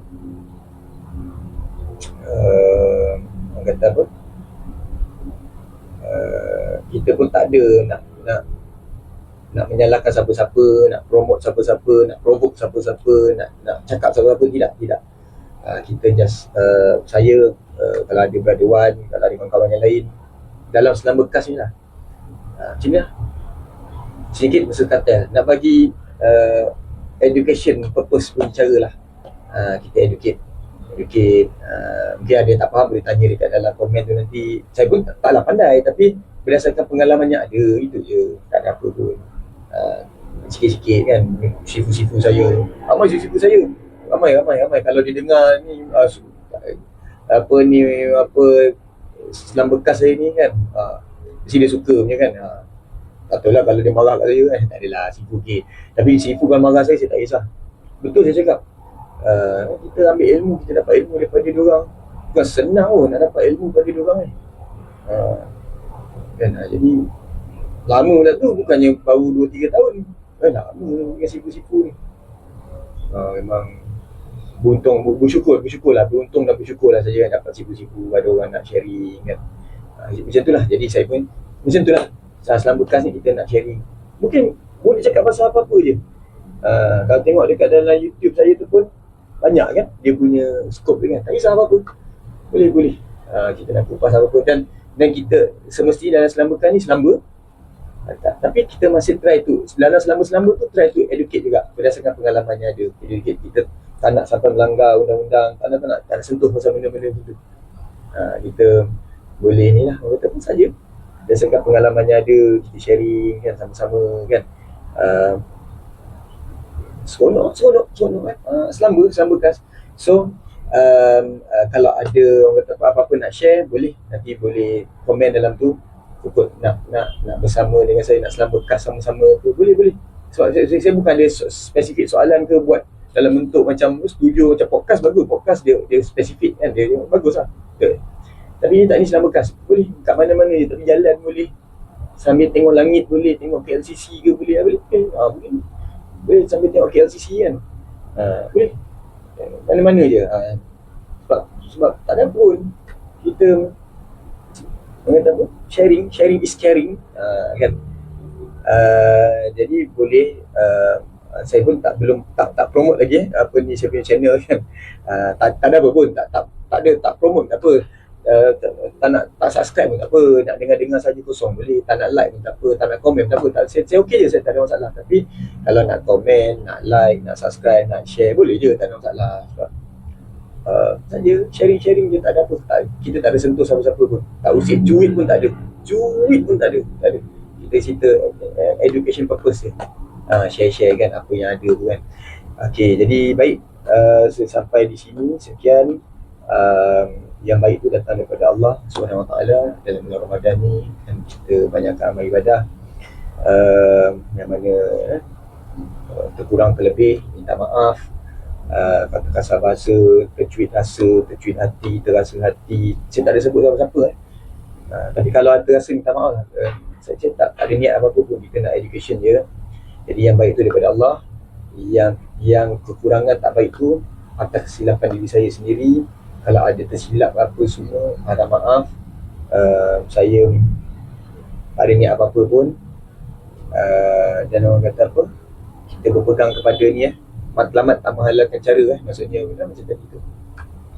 Orang kata apa, kita pun tak ada nak menyalahkan siapa-siapa, nak promote siapa-siapa, nak provoke siapa-siapa, nak cakap siapa-siapa, tidak. Kita just saya kalau ada brother Wan, kalau ada kawan-kawan yang lain dalam selam bekas ni lah, macam ni lah sedikit versus kartel, nak bagi education purpose pun cara lah. Kita educate. Mungkin ada yang tak faham, boleh tanya dekat dalam komen tu nanti. Saya pun taklah pandai, tapi berdasarkan pengalamannya ada, itu je, tak ada apa pun. Sikit-sikit kan, sifu-sifu saya, ramai kalau dia dengar ni selam bekas saya ni kan, mesti dia suka punya kan. Tak tahu lah kalau dia marah kat saya kan, tak adalah sifu okey. Tapi sifu kan marah saya tak kisah. Betul saya cakap, kita ambil ilmu, kita dapat ilmu daripada diorang. Bukan senang pun nak dapat ilmu daripada diorang kan. Jadi lama dah tu, bukannya baru 2-3 tahun. Lama dengan sifu-sifu ni. Memang bersyukur dan bersyukur lah saja dapat sifu-sifu, ada orang nak sharing kan. Macam tu lah. Jadi saya pun macam tu lah. Selam bekas ni kita nak sharing. Mungkin boleh cakap pasal apa-apa je. Kalau tengok dekat dalam YouTube saya tu pun banyak kan, dia punya scope dia kan. Tak kisah apa-apa, boleh. Kita nak kupas apa-apa. Dan kita semestinya dalam selam bekas ni selamba. Tapi kita masih try tu, dalam selamba tu try tu educate juga berdasarkan pengalamannya ada. Educate, kita tak nak sampai melanggar undang-undang, tak nak sentuh pasal benda-benda gitu. Kita boleh ni lah, orang kata pun saja berdasarkan pengalamannya ada, kita sharing kan, sama-sama kan. Seronok kan. Selamba bekas. So kalau ada orang kata apa-apa nak share, boleh, nanti boleh komen dalam tu, kot nak bersama dengan saya, nak selam bekas sama-sama ke, boleh. Sebab saya bukan ada spesifik soalan ke buat dalam bentuk macam studio, macam podcast bagus, podcast dia spesifik kan, dia bagus lah. Tapi ni tak, ni selam bekas, boleh kat mana-mana je, tapi jalan boleh, sambil tengok langit boleh, tengok KLCC ke boleh, boleh sambil tengok KLCC kan, boleh mana-mana je. Sebab tak ada pun kita mengatakan apa, sharing is caring, kan. Jadi boleh, saya pun tak promote lagi apa ni saya punya channel kan. Tak ada apa pun, tak promote tak apa. Tak subscribe pun tak apa, nak dengar saja kosong boleh, tak nak like pun tak apa, tak nak komen pun tak apa, saya okey je, saya tak ada masalah. Tapi kalau nak komen, nak like, nak subscribe, nak share, boleh je, tak ada masalah. Sebab saja sharing je, tak ada apa. Kita tak ada sentuh siapa-siapa pun, tak usik duit pun tak ada, kita cerita education purpose je, share kan apa yang ada tu kan. Okey, jadi baik, sampai di sini sekian. Yang baik itu datang daripada Allah Subhanahu Wa Taala dalam bulan Ramadan ni, dan kita banyakkan amal ibadah. Yang mana terkurang terlebih minta maaf, kata kasar bahasa, tercuit hati, terasa hati, saya tak ada sebut siapa-siapa tapi kalau ada rasa minta maaf lah. Saya tak ada niat apa-apa pun, kita nak education je. Jadi yang baik itu daripada Allah, yang kekurangan tak baik tu atas kesilapan diri saya sendiri. Kalau ada tersilap apa semua, minta maaf. Saya tak ada niat apa-apa pun. Dan orang kata apa, kita berpegang kepada ni matlamat tak menghalalkan cara maksudnya macam tadi tu,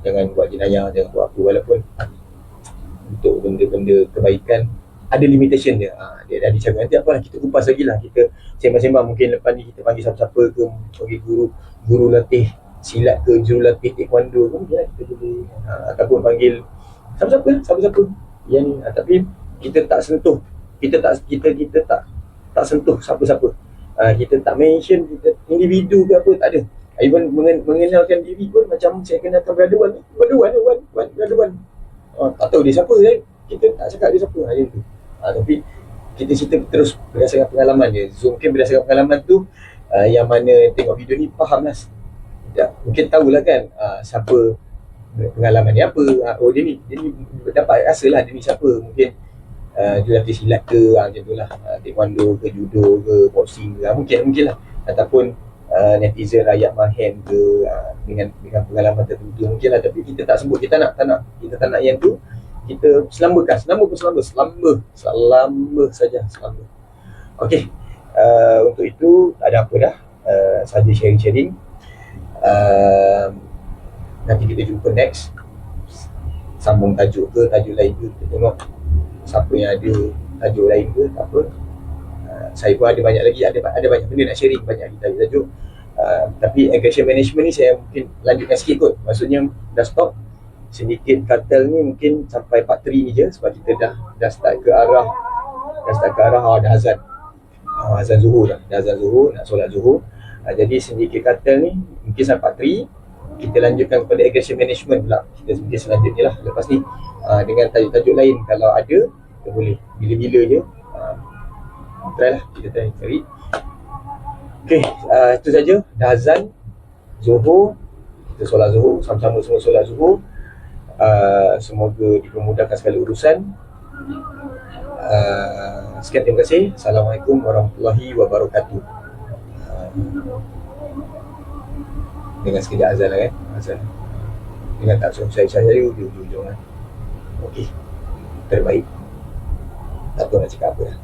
jangan buat jenayah, jangan buat apa, walaupun untuk benda-benda kebaikan ada limitation dia. Dia ada cara, nanti apalah kita kupas lagi lah, kita sembang-sembang, mungkin lepas ni kita panggil siapa-siapa ke, panggil guru latih silat ke, jurulatih taekwondo ke, kita boleh, ataupun panggil siapa-siapa yang ni. Tapi kita tak sentuh, kita tak sentuh siapa-siapa. Kita tak mention kita individu ke apa, tak ada. Even mengenalkan diri pun macam saya kenalkan brother Wan. Tak tahu dia siapa, kita tak cakap dia siapa hari tu. Tapi kita cerita terus berdasarkan pengalaman je. So mungkin berdasarkan pengalaman tu, yang mana tengok video ni faham lah. Mungkin tahulah kan, siapa pengalaman dia apa. Dia ni dapat rasa lah dia ni siapa. Mungkin jurulatih silat ke, macam tu lah, taekwondo ke, judo ke, boxing ke, mungkin lah. Ataupun netizen rakyat mahen ke, dengan pengalaman tertentu mungkin lah. Tapi kita tak sebut, kita tak nak yang tu. Kita selamba saja. Okey, untuk itu tak ada apa dah, saja sharing. Nanti kita jumpa next, sambung tajuk lain ke, kita tengok siapa yang ada tajuk lain ke, tak apa. Saya pun ada banyak lagi, ada banyak benda nak sharing, banyak lagi tajuk. Tapi aggression management ni saya mungkin lanjutkan sikit kot. Maksudnya dah stop Syndicate Cartel ni, mungkin sampai part 3 ni je, sebab kita dah start ke arah dah azan zuhur dah. Nak solat zuhur. Jadi Syndicate Cartel ni mungkin sampai part 3, kita lanjutkan kepada aggression management pula. Kita mungkin selanjutnya lah lepas ni, dengan tajuk-tajuk lain kalau ada, kita boleh bila-bila je kita try cari. Okey, itu saja. Dah azan zuhur, kita solat zuhur, sama-sama semua solat zuhur. Semoga dipermudahkan segala urusan. Sekian, terima kasih. Assalamualaikum warahmatullahi wabarakatuh. Dengan sekejap azan lah kan, dengan tak suruh saya ujung-ujung lah. Okey, terbaik, tak tahu nak cakap apa dah.